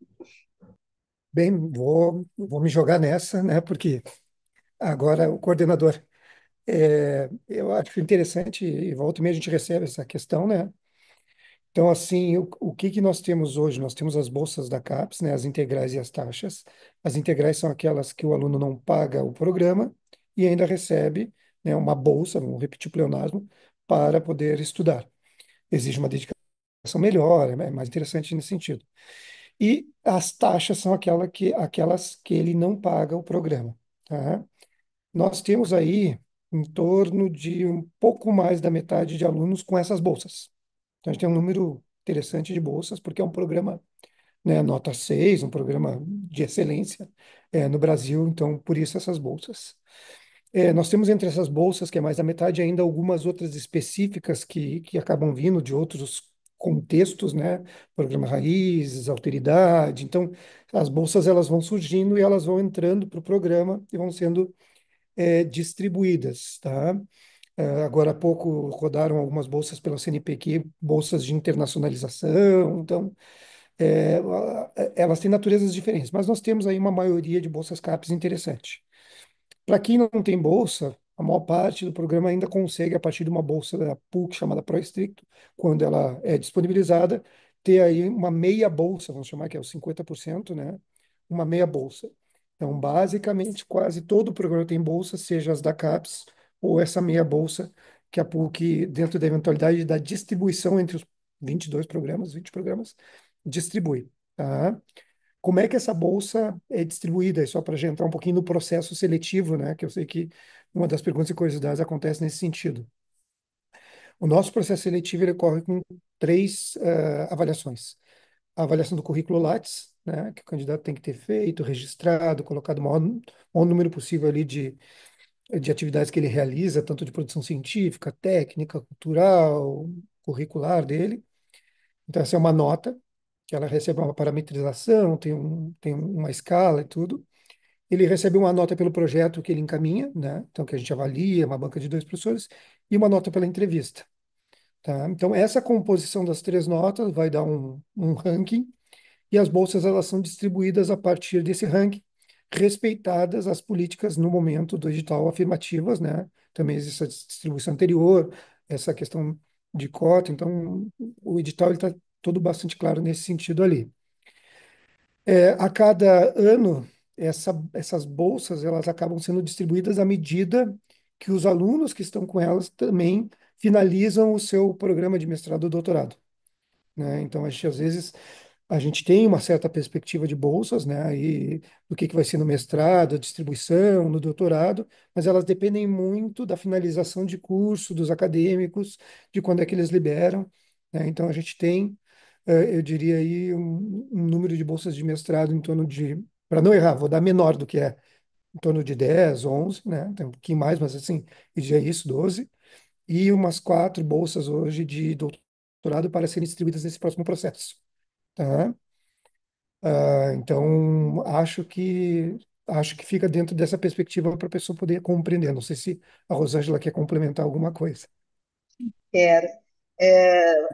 Bem, vou me jogar nessa, né? Porque agora o coordenador, eu acho interessante, e volta e meia a gente recebe essa questão, né? Então, assim, o que que nós temos hoje? Nós temos as bolsas da CAPES, né? As integrais e as taxas. As integrais são aquelas que o aluno não paga o programa e ainda recebe, né, uma bolsa, vamos repetir o pleonasmo, para poder estudar. Exige uma dedicação melhor, é mais interessante nesse sentido. E as taxas são aquelas que ele não paga o programa, tá? Nós temos aí em torno de um pouco mais da metade de alunos com essas bolsas. Então, a gente tem um número interessante de bolsas, porque é um programa, né, nota 6, um programa de excelência, no Brasil, então, por isso essas bolsas. Nós temos entre essas bolsas, que é mais da metade, ainda algumas outras específicas que acabam vindo de outros contextos, né? Programa Raízes, Alteridade. Então, as bolsas elas vão surgindo e elas vão entrando para o programa e vão sendo distribuídas, tá? Agora há pouco rodaram algumas bolsas pela CNPq, bolsas de internacionalização. Então, é, elas têm naturezas diferentes, mas nós temos aí uma maioria de bolsas CAPES interessante. Para quem não tem bolsa, a maior parte do programa ainda consegue, a partir de uma bolsa da PUC chamada Proestricto, quando ela é disponibilizada, ter aí uma meia bolsa, vamos chamar que é os 50%, né? Uma meia bolsa. Então, basicamente, quase todo o programa tem bolsa, seja as da CAPES ou essa meia bolsa que a PUC, dentro da eventualidade da distribuição entre os 22 programas, 20 programas, distribui. Tá? Como é que essa bolsa é distribuída? E só para já entrar um pouquinho no processo seletivo, né? Que eu sei que uma das perguntas e curiosidades acontece nesse sentido. O nosso processo seletivo ele ocorre com três avaliações. A avaliação do currículo Lattes, né? Que o candidato tem que ter feito, registrado, colocado o maior número possível ali de atividades que ele realiza, tanto de produção científica, técnica, cultural, curricular dele. Então, essa é uma nota que ela recebe uma parametrização, tem uma escala e tudo. Ele recebe uma nota pelo projeto que ele encaminha, né? Então, que a gente avalia, uma banca de dois professores, e uma nota pela entrevista, tá? Então, essa composição das três notas vai dar um ranking, e as bolsas elas são distribuídas a partir desse ranking, respeitadas as políticas no momento do edital afirmativas, né? Também existe essa distribuição anterior, essa questão de cota, então o edital está todo bastante claro nesse sentido ali. A cada ano, essas bolsas elas acabam sendo distribuídas à medida que os alunos que estão com elas também finalizam o seu programa de mestrado ou doutorado, né? Então, às vezes, a gente tem uma certa perspectiva de bolsas, né? E do que vai ser no mestrado, a distribuição, no doutorado, mas elas dependem muito da finalização de curso dos acadêmicos, de quando é que eles liberam, né? Então, a gente tem, eu diria aí, um número de bolsas de mestrado em torno de, para não errar, vou dar menor do que é, em torno de 10, 11, né? Tem um pouquinho mais, mas assim, eu diria isso, 12 e umas 4 bolsas hoje de doutorado para serem distribuídas nesse próximo processo, tá? Então, acho que fica dentro dessa perspectiva para a pessoa poder compreender. Não sei se a Rosângela quer complementar alguma coisa. Quero.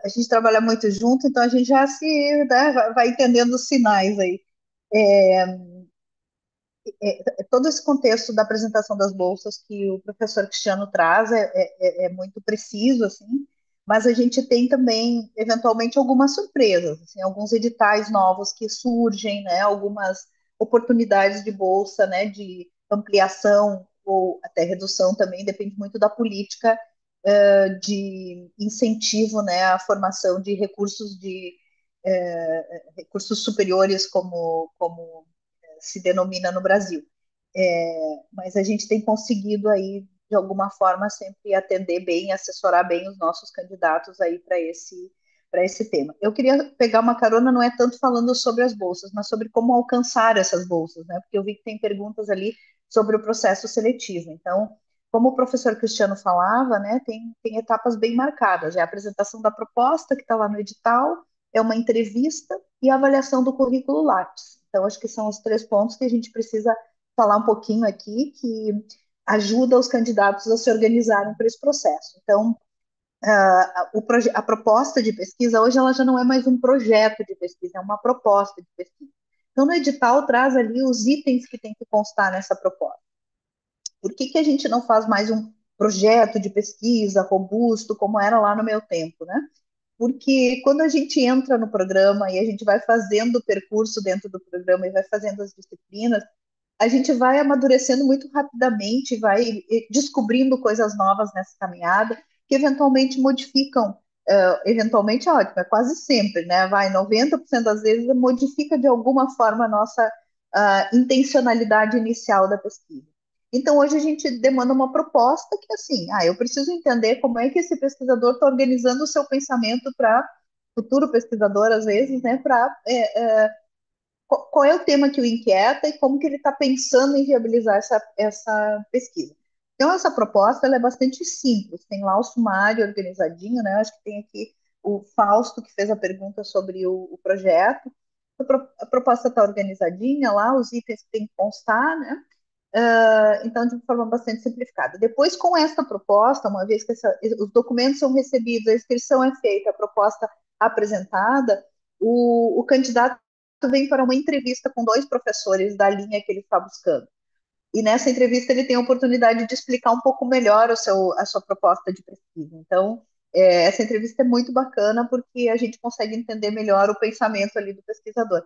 A gente trabalha muito junto, então a gente já se, né, vai entendendo os sinais aí. É, Todo esse contexto da apresentação das bolsas que o professor Cristiano traz é muito preciso, assim, mas a gente tem também, eventualmente, algumas surpresas, assim, alguns editais novos que surgem, né, algumas oportunidades de bolsa, né, de ampliação ou até redução também, depende muito da política de incentivo, né, à formação de recursos superiores, como se denomina no Brasil. Mas a gente tem conseguido aí, de alguma forma, sempre atender bem, assessorar bem os nossos candidatos aí para esse tema. Eu queria pegar uma carona, não é tanto falando sobre as bolsas, mas sobre como alcançar essas bolsas, né? Porque eu vi que tem perguntas ali sobre o processo seletivo. Então, como o professor Cristiano falava, né, tem etapas bem marcadas. É a apresentação da proposta, que está lá no edital, é uma entrevista e a avaliação do currículo Lattes. Então, acho que são os 3 pontos que a gente precisa falar um pouquinho aqui, que ajuda os candidatos a se organizarem para esse processo. Então, a proposta de pesquisa, hoje, ela já não é mais um projeto de pesquisa, é uma proposta de pesquisa. Então, no edital, traz ali os itens que tem que constar nessa proposta. Por que a gente não faz mais um projeto de pesquisa robusto, como era lá no meu tempo, né? Porque quando a gente entra no programa e a gente vai fazendo o percurso dentro do programa e vai fazendo as disciplinas, a gente vai amadurecendo muito rapidamente, vai descobrindo coisas novas nessa caminhada, que eventualmente modificam, eventualmente é ótimo, é quase sempre, né? Vai 90% das vezes modifica de alguma forma a nossa intencionalidade inicial da pesquisa. Então, hoje a gente demanda uma proposta que, assim, eu preciso entender como é que esse pesquisador está organizando o seu pensamento para futuro pesquisador, às vezes, né, para qual é o tema que o inquieta e como que ele está pensando em viabilizar essa pesquisa. Então, essa proposta ela é bastante simples, tem lá o sumário organizadinho, né? Acho que tem aqui o Fausto que fez a pergunta sobre o projeto. A proposta está organizadinha lá, os itens que tem que constar, né? Então, de forma bastante simplificada. Depois, com essa proposta, uma vez que os documentos são recebidos, a inscrição é feita, a proposta apresentada, o candidato vem para uma entrevista com 2 professores da linha que ele está buscando. E nessa entrevista ele tem a oportunidade de explicar um pouco melhor a sua proposta de pesquisa. Então, essa entrevista é muito bacana porque a gente consegue entender melhor o pensamento ali do pesquisador.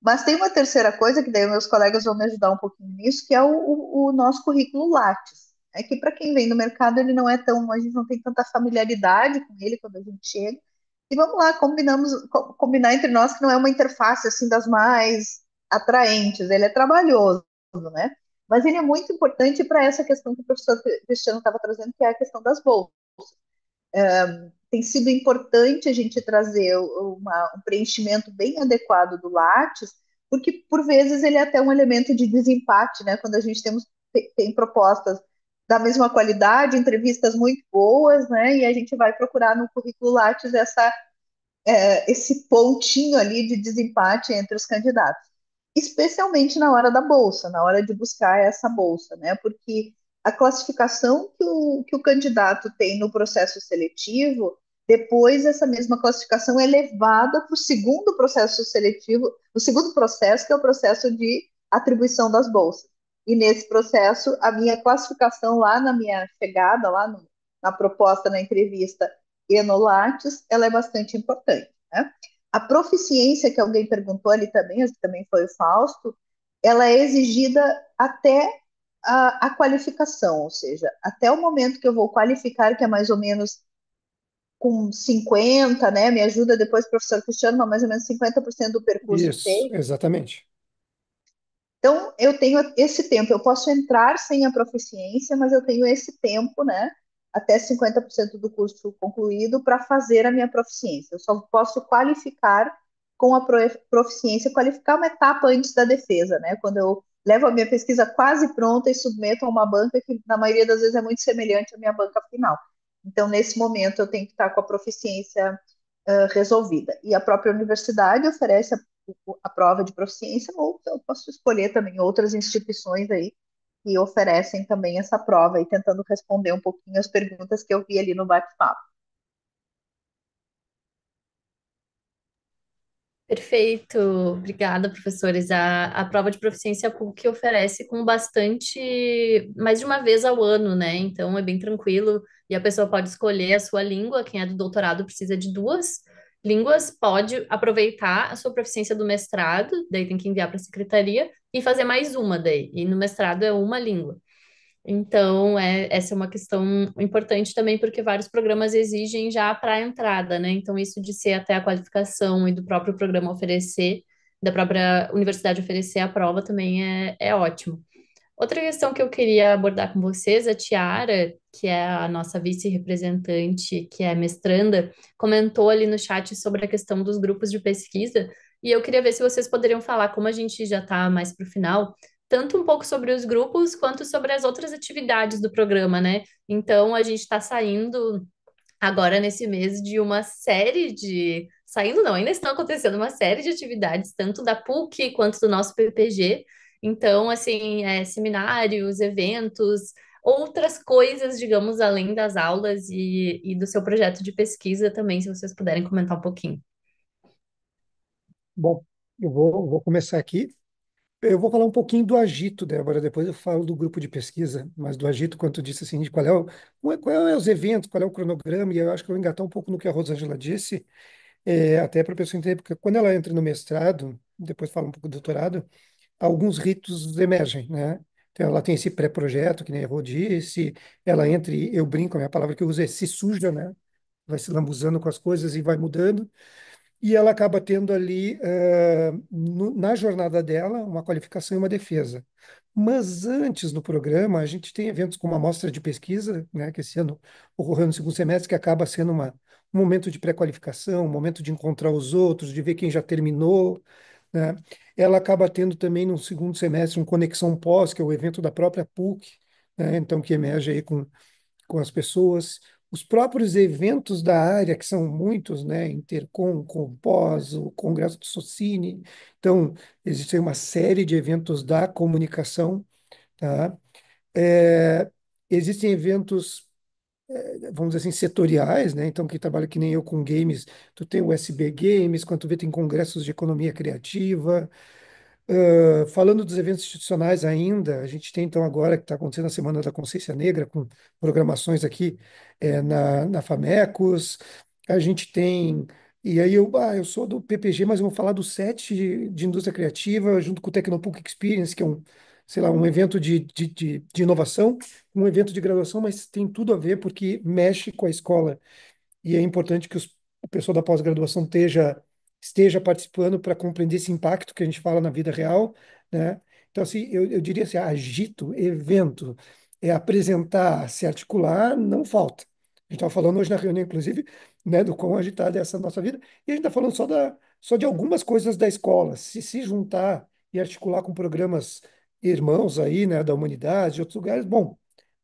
Mas tem uma terceira coisa, que daí meus colegas vão me ajudar um pouquinho nisso, que é o nosso currículo Lattes. É que para quem vem do mercado, ele não é tão, a gente não tem tanta familiaridade com ele quando a gente chega. E vamos lá, combinar entre nós que não é uma interface assim das mais atraentes, ele é trabalhoso, né? Mas ele é muito importante para essa questão que o professor Cristiano estava trazendo, que é a questão das bolsas. Tem sido importante a gente trazer um preenchimento bem adequado do Lattes, porque por vezes ele é até um elemento de desempate, né? Quando a gente tem propostas da mesma qualidade, entrevistas muito boas, né? E a gente vai procurar no currículo Lattes esse pontinho ali de desempate entre os candidatos, especialmente na hora da bolsa, na hora de buscar essa bolsa, né? Porque a classificação que o candidato tem no processo seletivo, Depois, essa mesma classificação é levada para o segundo processo seletivo, o segundo processo, que é o processo de atribuição das bolsas. E nesse processo, a minha classificação lá na minha chegada, lá no, na proposta, na entrevista e no Lattes, ela é bastante importante. Né? A proficiência que alguém perguntou ali também, acho que também foi o Fausto, ela é exigida até a qualificação, ou seja, até o momento que eu vou qualificar, que é mais ou menos com 50, né? Me ajuda depois, professor Cristiano, mas mais ou menos 50% do percurso Isso, feito. exatamente. Então, eu tenho esse tempo. Eu posso entrar sem a proficiência, mas eu tenho esse tempo, né? Até 50% do curso concluído para fazer a minha proficiência. Eu só posso qualificar com a proficiência, qualificar uma etapa antes da defesa, né? Quando eu levo a minha pesquisa quase pronta e submeto a uma banca que, na maioria das vezes, é muito semelhante à minha banca final. Então, nesse momento, eu tenho que estar com a proficiência resolvida. E a própria universidade oferece a prova de proficiência, ou eu posso escolher também outras instituições aí que oferecem também essa prova, e tentando responder um pouquinho as perguntas que eu vi ali no bate-papo. Perfeito, obrigada, professores. A prova de proficiência PUC oferece com bastante, mais de uma vez ao ano, né? Então é bem tranquilo e a pessoa pode escolher a sua língua. Quem é do doutorado precisa de duas línguas, pode aproveitar a sua proficiência do mestrado, daí tem que enviar para a secretaria e fazer mais uma daí. E no mestrado é uma língua. Então, essa é uma questão importante também, porque vários programas exigem já para a entrada, né? Então, isso de ser até a qualificação e do próprio programa oferecer, da própria universidade oferecer a prova também é ótimo. Outra questão que eu queria abordar com vocês, a Tiara, que é a nossa vice-representante, que é mestranda, comentou ali no chat sobre a questão dos grupos de pesquisa, e eu queria ver se vocês poderiam falar, como a gente já está mais para o final, tanto um pouco sobre os grupos, quanto sobre as outras atividades do programa, né? Então, a gente está saindo agora nesse mês de uma série de. Saindo não, ainda estão acontecendo uma série de atividades, tanto da PUC quanto do nosso PPG. Então, assim, seminários, eventos, outras coisas, digamos, além das aulas e do seu projeto de pesquisa também, se vocês puderem comentar um pouquinho. Bom, eu vou começar aqui. Eu vou falar um pouquinho do Agito, Débora, depois eu falo do grupo de pesquisa, mas do Agito, quanto disse assim, de qual é os eventos, qual é o cronograma, e eu acho que eu vou engatar um pouco no que a Rosângela disse, até para a pessoa entender, porque quando ela entra no mestrado, depois fala um pouco do doutorado, alguns ritos emergem, né? Então, ela tem esse pré-projeto, que nem a Rô disse, ela entra e eu brinco, a minha palavra que eu uso é se suja, né? Vai se lambuzando com as coisas e vai mudando. E ela acaba tendo ali, na jornada dela, uma qualificação e uma defesa. Mas antes no programa, a gente tem eventos como a mostra de pesquisa, né, que esse ano ocorreu no segundo semestre, que acaba sendo um momento de pré-qualificação, um momento de encontrar os outros, de ver quem já terminou, né? Ela acaba tendo também no segundo semestre um Conexão Pós, que é o evento da própria PUC, né, então que emerge aí com as pessoas, os próprios eventos da área, que são muitos, né? Intercom, Compós, o Congresso do Socini. Então, existe uma série de eventos da comunicação, tá? É, existem eventos, vamos dizer assim, setoriais, né? Então, quem trabalha que nem eu com games, tu tem o SB Games, quando tu vê tem congressos de economia criativa, falando dos eventos institucionais ainda, a gente tem então agora que está acontecendo a Semana da Consciência Negra, com programações aqui na Famecos, a gente tem, e aí eu sou do PPG, mas eu vou falar do SET de Indústria Criativa, junto com o Tecnopuc Experience, que é sei lá, um evento de inovação, um evento de graduação, mas tem tudo a ver porque mexe com a escola e é importante que o pessoal da pós-graduação esteja participando para compreender esse impacto que a gente fala na vida real, né? Então, assim, eu diria assim, agito, evento, apresentar, se articular, não falta. A gente estava falando hoje na reunião, inclusive, né, do quão agitada é essa nossa vida, e a gente está falando só de algumas coisas da escola. Se juntar e articular com programas irmãos aí, né, da humanidade, de outros lugares, bom,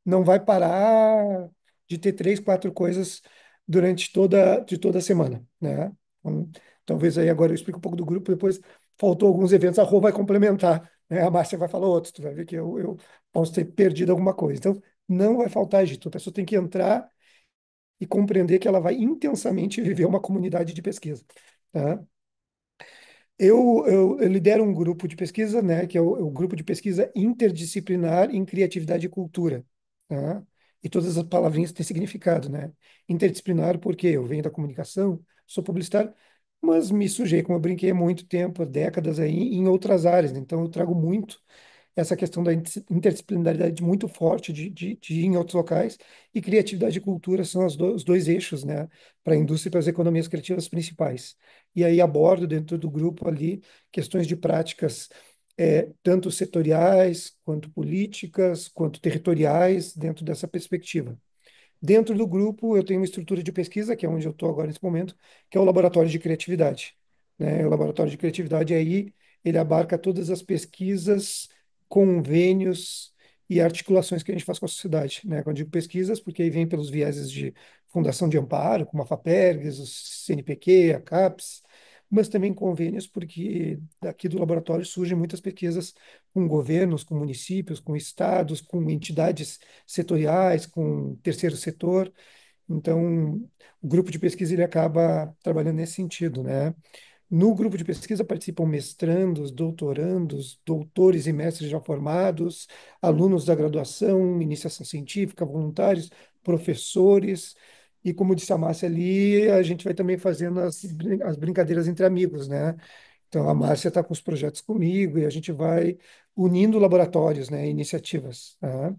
não vai parar de ter três, quatro coisas durante toda a semana, né? Então, talvez aí agora eu explique um pouco do grupo, depois faltou alguns eventos, a Rô vai complementar, né? A Márcia vai falar outros, tu vai ver que eu posso ter perdido alguma coisa. Então, não vai faltar agito, a pessoa tem que entrar e compreender que ela vai intensamente viver uma comunidade de pesquisa, tá? Eu lidero um grupo de pesquisa, né, que é o grupo de pesquisa interdisciplinar em criatividade e cultura, tá? E todas as palavrinhas têm significado, né? Interdisciplinar porque eu venho da comunicação, sou publicitário, mas me sujei, como eu brinquei há muito tempo, há décadas aí, em outras áreas, né? Então eu trago muito essa questão da interdisciplinaridade muito forte de ir em outros locais, e criatividade e cultura são os dois eixos, né, para a indústria e para as economias criativas principais. E aí abordo dentro do grupo ali questões de práticas tanto setoriais, quanto políticas, quanto territoriais, dentro dessa perspectiva. Dentro do grupo, eu tenho uma estrutura de pesquisa, que é onde eu estou agora nesse momento, que é o laboratório de criatividade, né? O laboratório de criatividade aí, ele abarca todas as pesquisas, convênios e articulações que a gente faz com a sociedade, né? Quando eu digo pesquisas, porque aí vem pelos vieses de Fundação de Amparo, como a FAPERGS, o CNPq, a CAPES, mas também convênios, porque daqui do laboratório surgem muitas pesquisas com governos, com municípios, com estados, com entidades setoriais, com terceiro setor. Então, o grupo de pesquisa ele acaba trabalhando nesse sentido, né? No grupo de pesquisa participam mestrandos, doutorandos, doutores e mestres já formados, alunos da graduação, iniciação científica, voluntários, professores. E como disse a Márcia ali, a gente vai também fazendo as brincadeiras entre amigos, né? Então, a Márcia está com os projetos comigo e a gente vai unindo laboratórios, né, iniciativas, tá?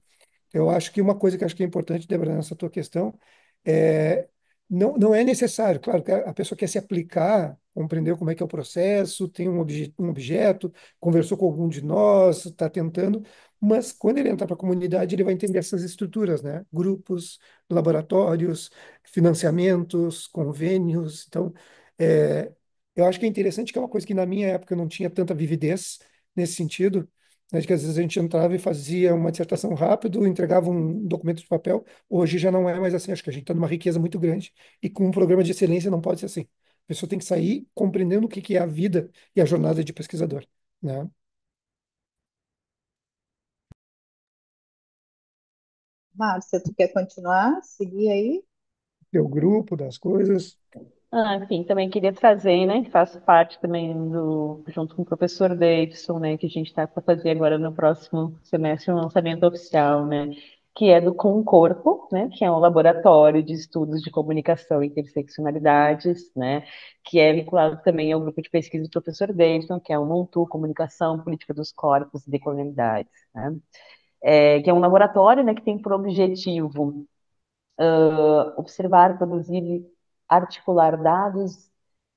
Eu acho que uma coisa que eu acho que é importante, Débora, nessa tua questão, é não é necessário, claro, que a pessoa quer se aplicar, compreendeu como é que é o processo, tem um objeto, conversou com algum de nós, está tentando, mas quando ele entrar para a comunidade, ele vai entender essas estruturas, né? Grupos, laboratórios, financiamentos, convênios. Então, é, eu acho que é interessante, que é uma coisa que na minha época não tinha tanta vividez nesse sentido, né, que às vezes a gente entrava e fazia uma dissertação rápido, entregava um documento de papel. Hoje já não é mais assim. Acho que a gente está numa riqueza muito grande, e com um programa de excelência não pode ser assim. A pessoa tem que sair compreendendo o que que é a vida e a jornada de pesquisador, né? Márcia, tu quer continuar? Seguir aí? Ter o grupo das coisas. Enfim, também queria trazer, né, faço parte também junto com o professor Davidson, né, que a gente está para fazer agora no próximo semestre um lançamento oficial, né, que é do Concorpo, né, que é um laboratório de estudos de comunicação e interseccionalidades, né, que é vinculado também ao grupo de pesquisa do professor Davidson, que é o MONTU, Comunicação, Política dos Corpos e Decolonialidades, né, que é um laboratório, né, que tem por objetivo observar, produzir e articular dados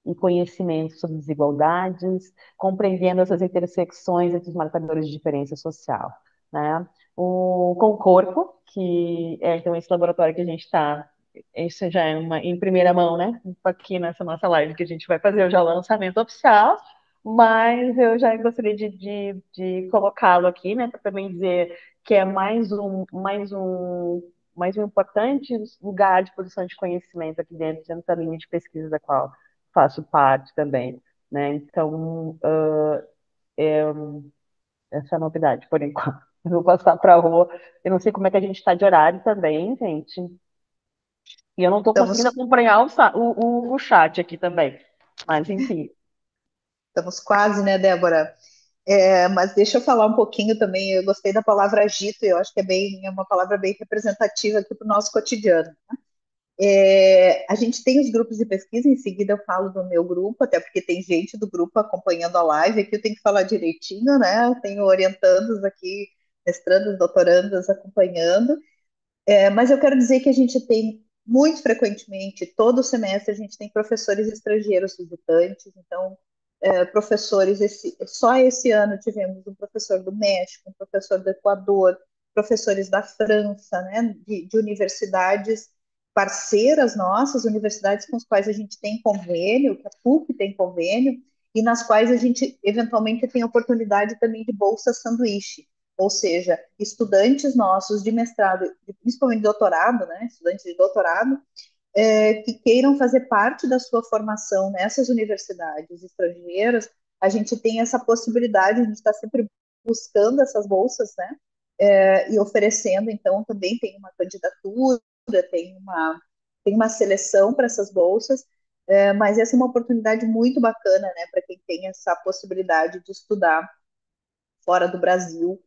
e conhecimentos sobre desigualdades, compreendendo essas intersecções entre os marcadores de diferença social, né? O Concorpo, que é então esse laboratório que a gente está, isso já é em primeira mão, né? Aqui nessa nossa live que a gente vai fazer já o lançamento oficial, mas eu já gostaria de colocá-lo aqui, né, para também dizer que é mais um importante lugar de produção de conhecimento aqui dentro da linha de pesquisa da qual faço parte também, né? Então, essa é a novidade, por enquanto. Eu vou passar para a Rô. Eu não sei como é que a gente está de horário também, gente. E eu não estou conseguindo Estamos, acompanhar o chat aqui também. Mas, enfim. estamos quase, né, Débora? Mas deixa eu falar um pouquinho também. Eu gostei da palavra agito, eu acho que é uma palavra bem representativa aqui para o nosso cotidiano. A gente tem os grupos de pesquisa, em seguida eu falo do meu grupo, até porque tem gente do grupo acompanhando a live, aqui eu tenho que falar direitinho, né? Eu tenho orientandos aqui, mestrandos, doutorandos acompanhando. Mas eu quero dizer que a gente tem, muito frequentemente, todo semestre, a gente tem professores estrangeiros visitantes, então, professores, só esse ano tivemos um professor do México, um professor do Equador, professores da França, né, de universidades parceiras nossas, universidades com as quais a gente tem convênio, que a PUC tem convênio, e nas quais a gente, eventualmente, tem oportunidade também de bolsa sanduíche, ou seja, estudantes nossos de mestrado, principalmente doutorado, né, estudantes de doutorado, que queiram fazer parte da sua formação nessas universidades estrangeiras, a gente tem essa possibilidade, a gente está sempre buscando essas bolsas, né, e oferecendo, então, também tem uma candidatura, tem tem uma seleção para essas bolsas, mas essa é uma oportunidade muito bacana, né, para quem tem essa possibilidade de estudar fora do Brasil,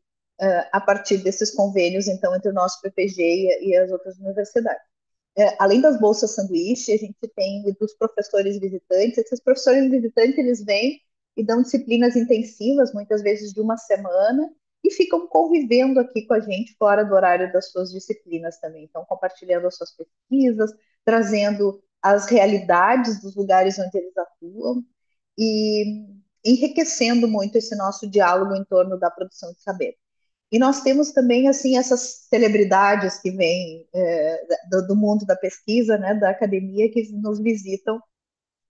a partir desses convênios, então, entre o nosso PPG e as outras universidades. Além das bolsas sanduíche, a gente tem dos professores visitantes. Esses professores visitantes, eles vêm e dão disciplinas intensivas, muitas vezes de uma semana, e ficam convivendo aqui com a gente fora do horário das suas disciplinas também. Então, compartilhando as suas pesquisas, trazendo as realidades dos lugares onde eles atuam e enriquecendo muito esse nosso diálogo em torno da produção de saber. E nós temos também assim essas celebridades que vêm do mundo da pesquisa, né, da academia, que nos visitam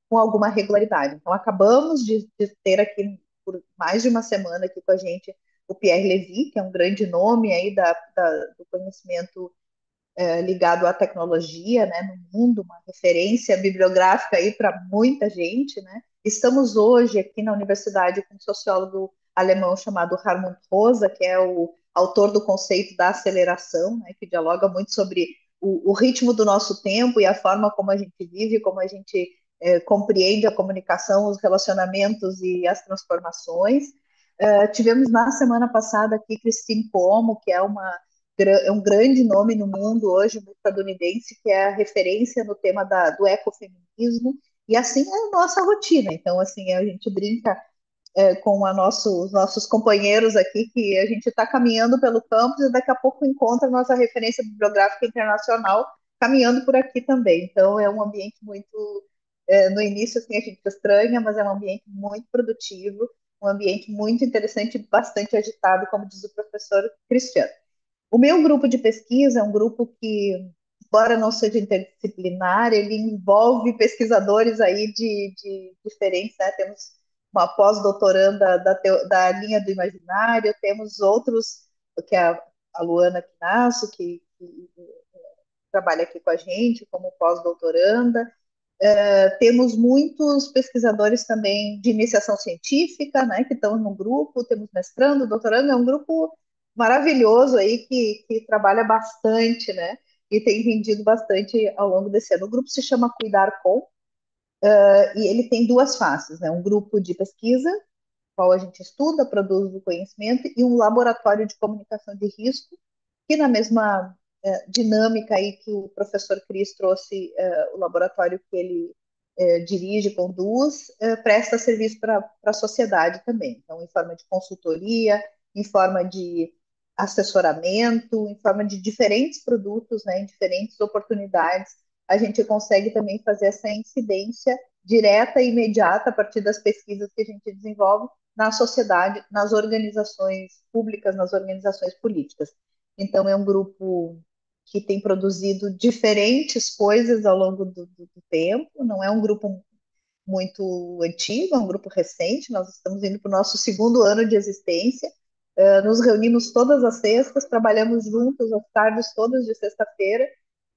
com alguma regularidade. Então, acabamos de ter aqui por mais de uma semana aqui com a gente o Pierre Levy, que é um grande nome aí do conhecimento ligado à tecnologia, né, no mundo, uma referência bibliográfica aí para muita gente, né? Estamos hoje aqui na universidade com um sociólogo alemão chamado Hartmut Rosa, que é o autor do conceito da aceleração, né, que dialoga muito sobre o ritmo do nosso tempo e a forma como a gente vive, como a gente compreende a comunicação, os relacionamentos e as transformações. Tivemos na semana passada aqui Christine Cuomo, que é um grande nome no mundo hoje, no estadunidense, que é a referência no tema do ecofeminismo, e assim é a nossa rotina. Então, assim, a gente brinca com os nossos companheiros aqui, que a gente está caminhando pelo campus e daqui a pouco encontra a nossa referência bibliográfica internacional caminhando por aqui também. Então, é um ambiente muito... no início, assim, a gente estranha, mas é um ambiente muito produtivo, um ambiente muito interessante e bastante agitado, como diz o professor Cristiano. O meu grupo de pesquisa é um grupo que, embora não seja interdisciplinar, ele envolve pesquisadores aí de diferentes, né? Temos uma pós-doutoranda da linha do imaginário, temos outros, que é a Luana Quinasso, que trabalha aqui com a gente como pós-doutoranda. Temos muitos pesquisadores também de iniciação científica, né, que estão no grupo, temos mestrando, doutorando, é um grupo maravilhoso aí que trabalha bastante, né, e tem rendido bastante ao longo desse ano. O grupo se chama Cuidar Com, e ele tem duas faces, né, um grupo de pesquisa, qual a gente estuda, produz o conhecimento, e um laboratório de comunicação de risco, que na mesma dinâmica aí que o professor Cris trouxe, o laboratório que ele dirige, conduz, presta serviço para a sociedade também. Então, em forma de consultoria, em forma de assessoramento, em forma de diferentes produtos, né, em diferentes oportunidades, a gente consegue também fazer essa incidência direta e imediata a partir das pesquisas que a gente desenvolve na sociedade, nas organizações públicas, nas organizações políticas. Então, é um grupo que tem produzido diferentes coisas ao longo do tempo, não é um grupo muito antigo, é um grupo recente, nós estamos indo para o nosso segundo ano de existência, nos reunimos todas as sextas, trabalhamos juntos as tardes todas de sexta-feira,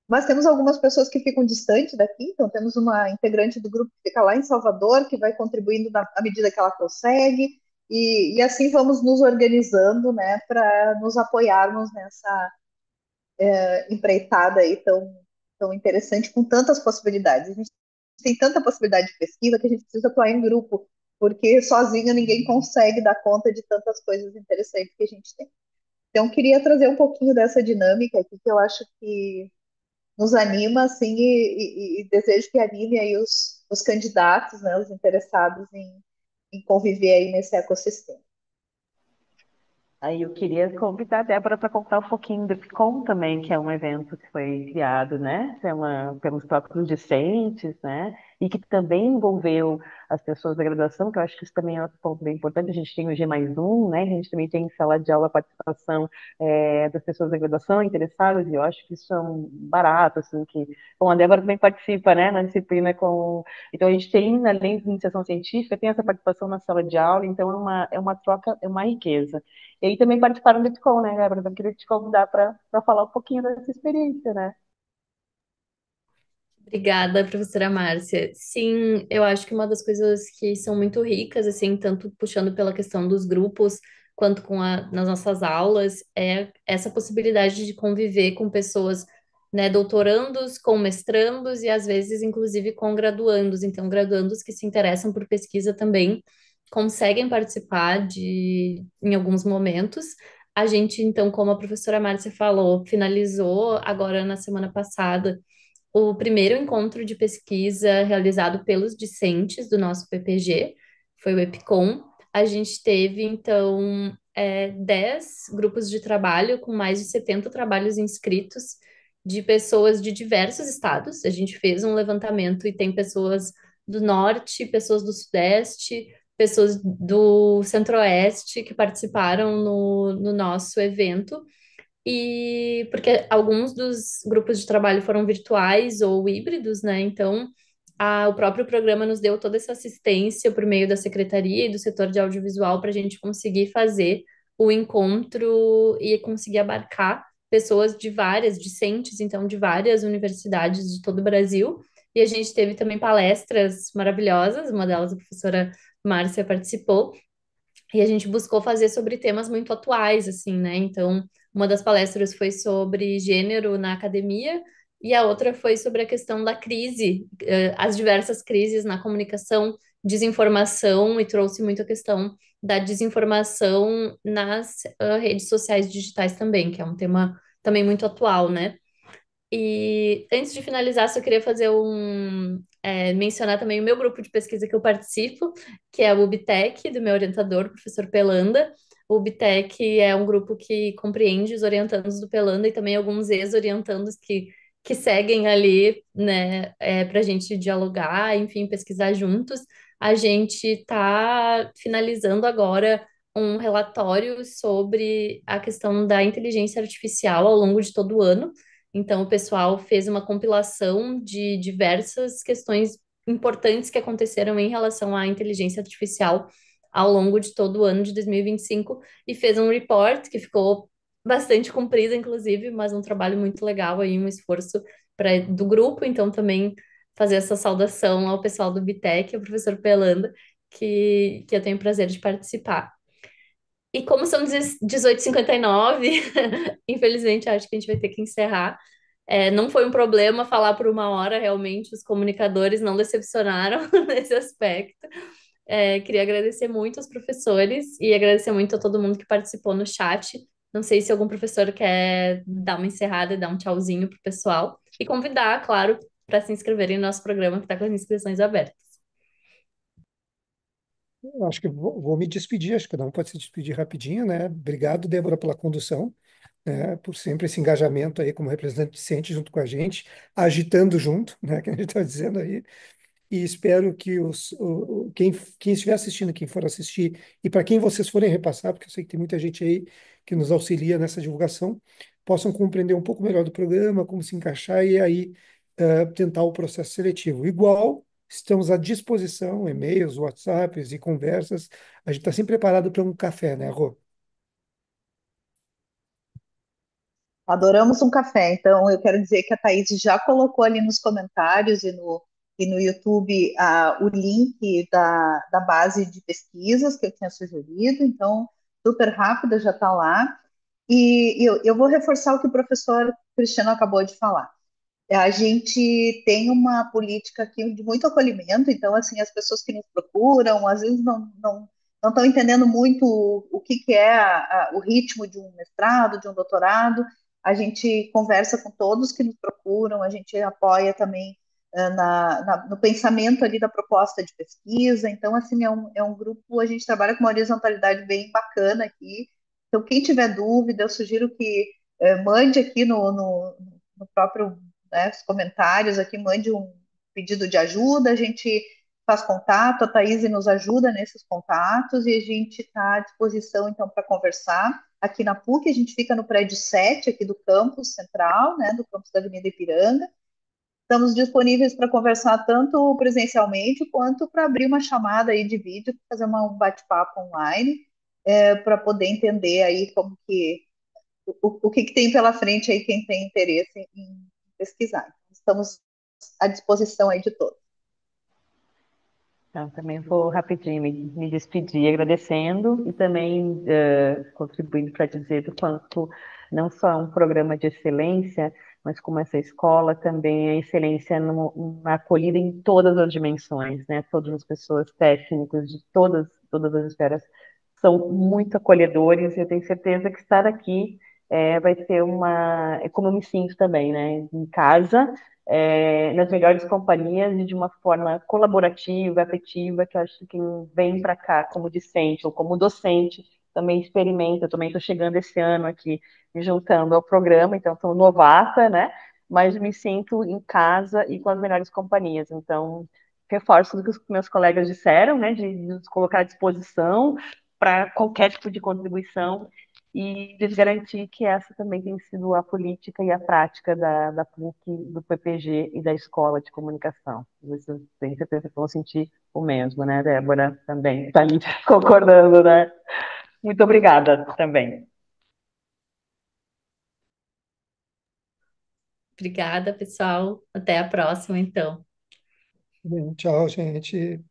mas temos algumas pessoas que ficam distantes daqui, então temos uma integrante do grupo que fica lá em Salvador, que vai contribuindo à medida que ela consegue, e assim vamos nos organizando, né, para nos apoiarmos nessa empreitada aí tão interessante, com tantas possibilidades. A gente tem tanta possibilidade de pesquisa que a gente precisa atuar em grupo, porque sozinho ninguém consegue dar conta de tantas coisas interessantes que a gente tem. Então, queria trazer um pouquinho dessa dinâmica aqui, que eu acho que nos anima, assim, e desejo que anime aí os candidatos, né, os interessados em conviver aí nesse ecossistema. Aí eu queria convidar a Débora para contar um pouquinho do PICOM também, que é um evento que foi criado, né, pelos próprios discentes, né, e que também envolveu as pessoas da graduação, que eu acho que isso também é um ponto bem importante. A gente tem o G+1, né, a gente também tem em sala de aula a participação das pessoas da graduação interessadas, e eu acho que isso é um barato, assim, que... Bom, a Débora também participa, né, na disciplina com... Então, a gente tem, além de iniciação científica, tem essa participação na sala de aula, então é uma troca, é uma riqueza. E aí também participaram do EPCOM, né, Gabriel? Então, eu queria te convidar para falar um pouquinho dessa experiência, né? Obrigada, professora Márcia. Sim, eu acho que uma das coisas que são muito ricas, assim, tanto puxando pela questão dos grupos, quanto nas nossas aulas, é essa possibilidade de conviver com pessoas né, doutorandos com mestrandos e às vezes inclusive com graduandos. Então, graduandos que se interessam por pesquisa também conseguem participar em alguns momentos. A gente, então, como a professora Márcia falou, finalizou agora na semana passada o primeiro encontro de pesquisa realizado pelos discentes do nosso PPG, foi o EPICOM. A gente teve, então, 10 grupos de trabalho com mais de 70 trabalhos inscritos de pessoas de diversos estados. A gente fez um levantamento e tem pessoas do norte, pessoas do sudeste, pessoas do centro-oeste que participaram no nosso evento. E porque alguns dos grupos de trabalho foram virtuais ou híbridos, né? Então, o próprio programa nos deu toda essa assistência por meio da secretaria e do setor de audiovisual para a gente conseguir fazer o encontro e conseguir abarcar pessoas de várias, discentes, então, de várias universidades de todo o Brasil. E a gente teve também palestras maravilhosas, uma delas a professora Márcia participou, e a gente buscou fazer sobre temas muito atuais, assim, né? Então, uma das palestras foi sobre gênero na academia e a outra foi sobre a questão da crise, as diversas crises na comunicação, desinformação, e trouxe muito a questão da desinformação nas redes sociais digitais também, que é um tema também muito atual, né? E antes de finalizar, só queria fazer mencionar também o meu grupo de pesquisa que eu participo, que é o UBTEC, do meu orientador, professor Pelanda. O UBTEC é um grupo que compreende os orientandos do Pelanda e também alguns ex-orientandos que seguem ali, né, para a gente dialogar, enfim, pesquisar juntos. A gente está finalizando agora um relatório sobre a questão da inteligência artificial ao longo de todo o ano. Então, o pessoal fez uma compilação de diversas questões importantes que aconteceram em relação à inteligência artificial ao longo de todo o ano de 2025 e fez um report que ficou bastante comprido, inclusive, mas um trabalho muito legal aí, um esforço do grupo. Então, também fazer essa saudação ao pessoal do Bitec, ao professor Pelanda, que eu tenho o prazer de participar. E como são 18h59, infelizmente acho que a gente vai ter que encerrar. Não foi um problema falar por uma hora, realmente, os comunicadores não decepcionaram nesse aspecto. Queria agradecer muito aos professores e agradecer muito a todo mundo que participou no chat. Não sei se algum professor quer dar uma encerrada e dar um tchauzinho pro pessoal. E convidar, claro, para se inscreverem no nosso programa, que está com as inscrições abertas. Eu acho que vou me despedir, acho que cada um pode se despedir rapidinho, né? Obrigado, Débora, pela condução, né? Por sempre esse engajamento aí como representante discente junto com a gente, agitando junto, né? Que a gente está dizendo aí. E espero que quem estiver assistindo, quem for assistir, e para quem vocês forem repassar, porque eu sei que tem muita gente aí que nos auxilia nessa divulgação, possam compreender um pouco melhor do programa, como se encaixar e aí tentar o processo seletivo. Igual, estamos à disposição, e-mails, WhatsApps e conversas. A gente está sempre preparado para um café, né, Rô? Adoramos um café, então eu quero dizer que a Thaís já colocou ali nos comentários e no YouTube o link da base de pesquisas que eu tinha sugerido, então super rápida já está lá. E eu vou reforçar o que o professor Cristiano acabou de falar. A gente tem uma política aqui de muito acolhimento, então, assim, as pessoas que nos procuram, às vezes não estão entendendo muito o que é o ritmo de um mestrado, de um doutorado. A gente conversa com todos que nos procuram, a gente apoia também no pensamento ali da proposta de pesquisa. Então, assim, é um grupo, a gente trabalha com uma horizontalidade bem bacana aqui. Então, quem tiver dúvida, eu sugiro que mande aqui no próprio, né, os comentários aqui, mande um pedido de ajuda, a gente faz contato, a Thaís nos ajuda nesses contatos e a gente está à disposição, então, para conversar. Aqui na PUC, a gente fica no prédio 7, aqui do campus central, né, do campus da Avenida Ipiranga. Estamos disponíveis para conversar tanto presencialmente quanto para abrir uma chamada aí de vídeo, fazer um bate-papo online, para poder entender aí como que o que tem pela frente aí quem tem interesse em pesquisar. Estamos à disposição aí de todos. Então, também vou rapidinho me despedir agradecendo e também contribuindo para dizer do quanto não só é um programa de excelência, mas como essa escola também é excelência na acolhida em todas as dimensões, né? Todas as pessoas técnicas de todas as esferas são muito acolhedores e eu tenho certeza que estar aqui vai ser é como eu me sinto também, né? Em casa, nas melhores companhias e de uma forma colaborativa, afetiva, que eu acho que quem vem para cá como discente ou como docente também experimenta. Eu também estou chegando esse ano aqui, me juntando ao programa, então estou novata, né? Mas me sinto em casa e com as melhores companhias. Então, reforço o que os meus colegas disseram, né? De nos colocar à disposição para qualquer tipo de contribuição e lhes garantir que essa também tem sido a política e a prática da PUC, do PPG e da Escola de Comunicação. Vocês têm certeza que vão sentir o mesmo, né, Débora? Também está ali concordando, né? Muito obrigada também. Obrigada, pessoal. Até a próxima, então. Bem, tchau, gente.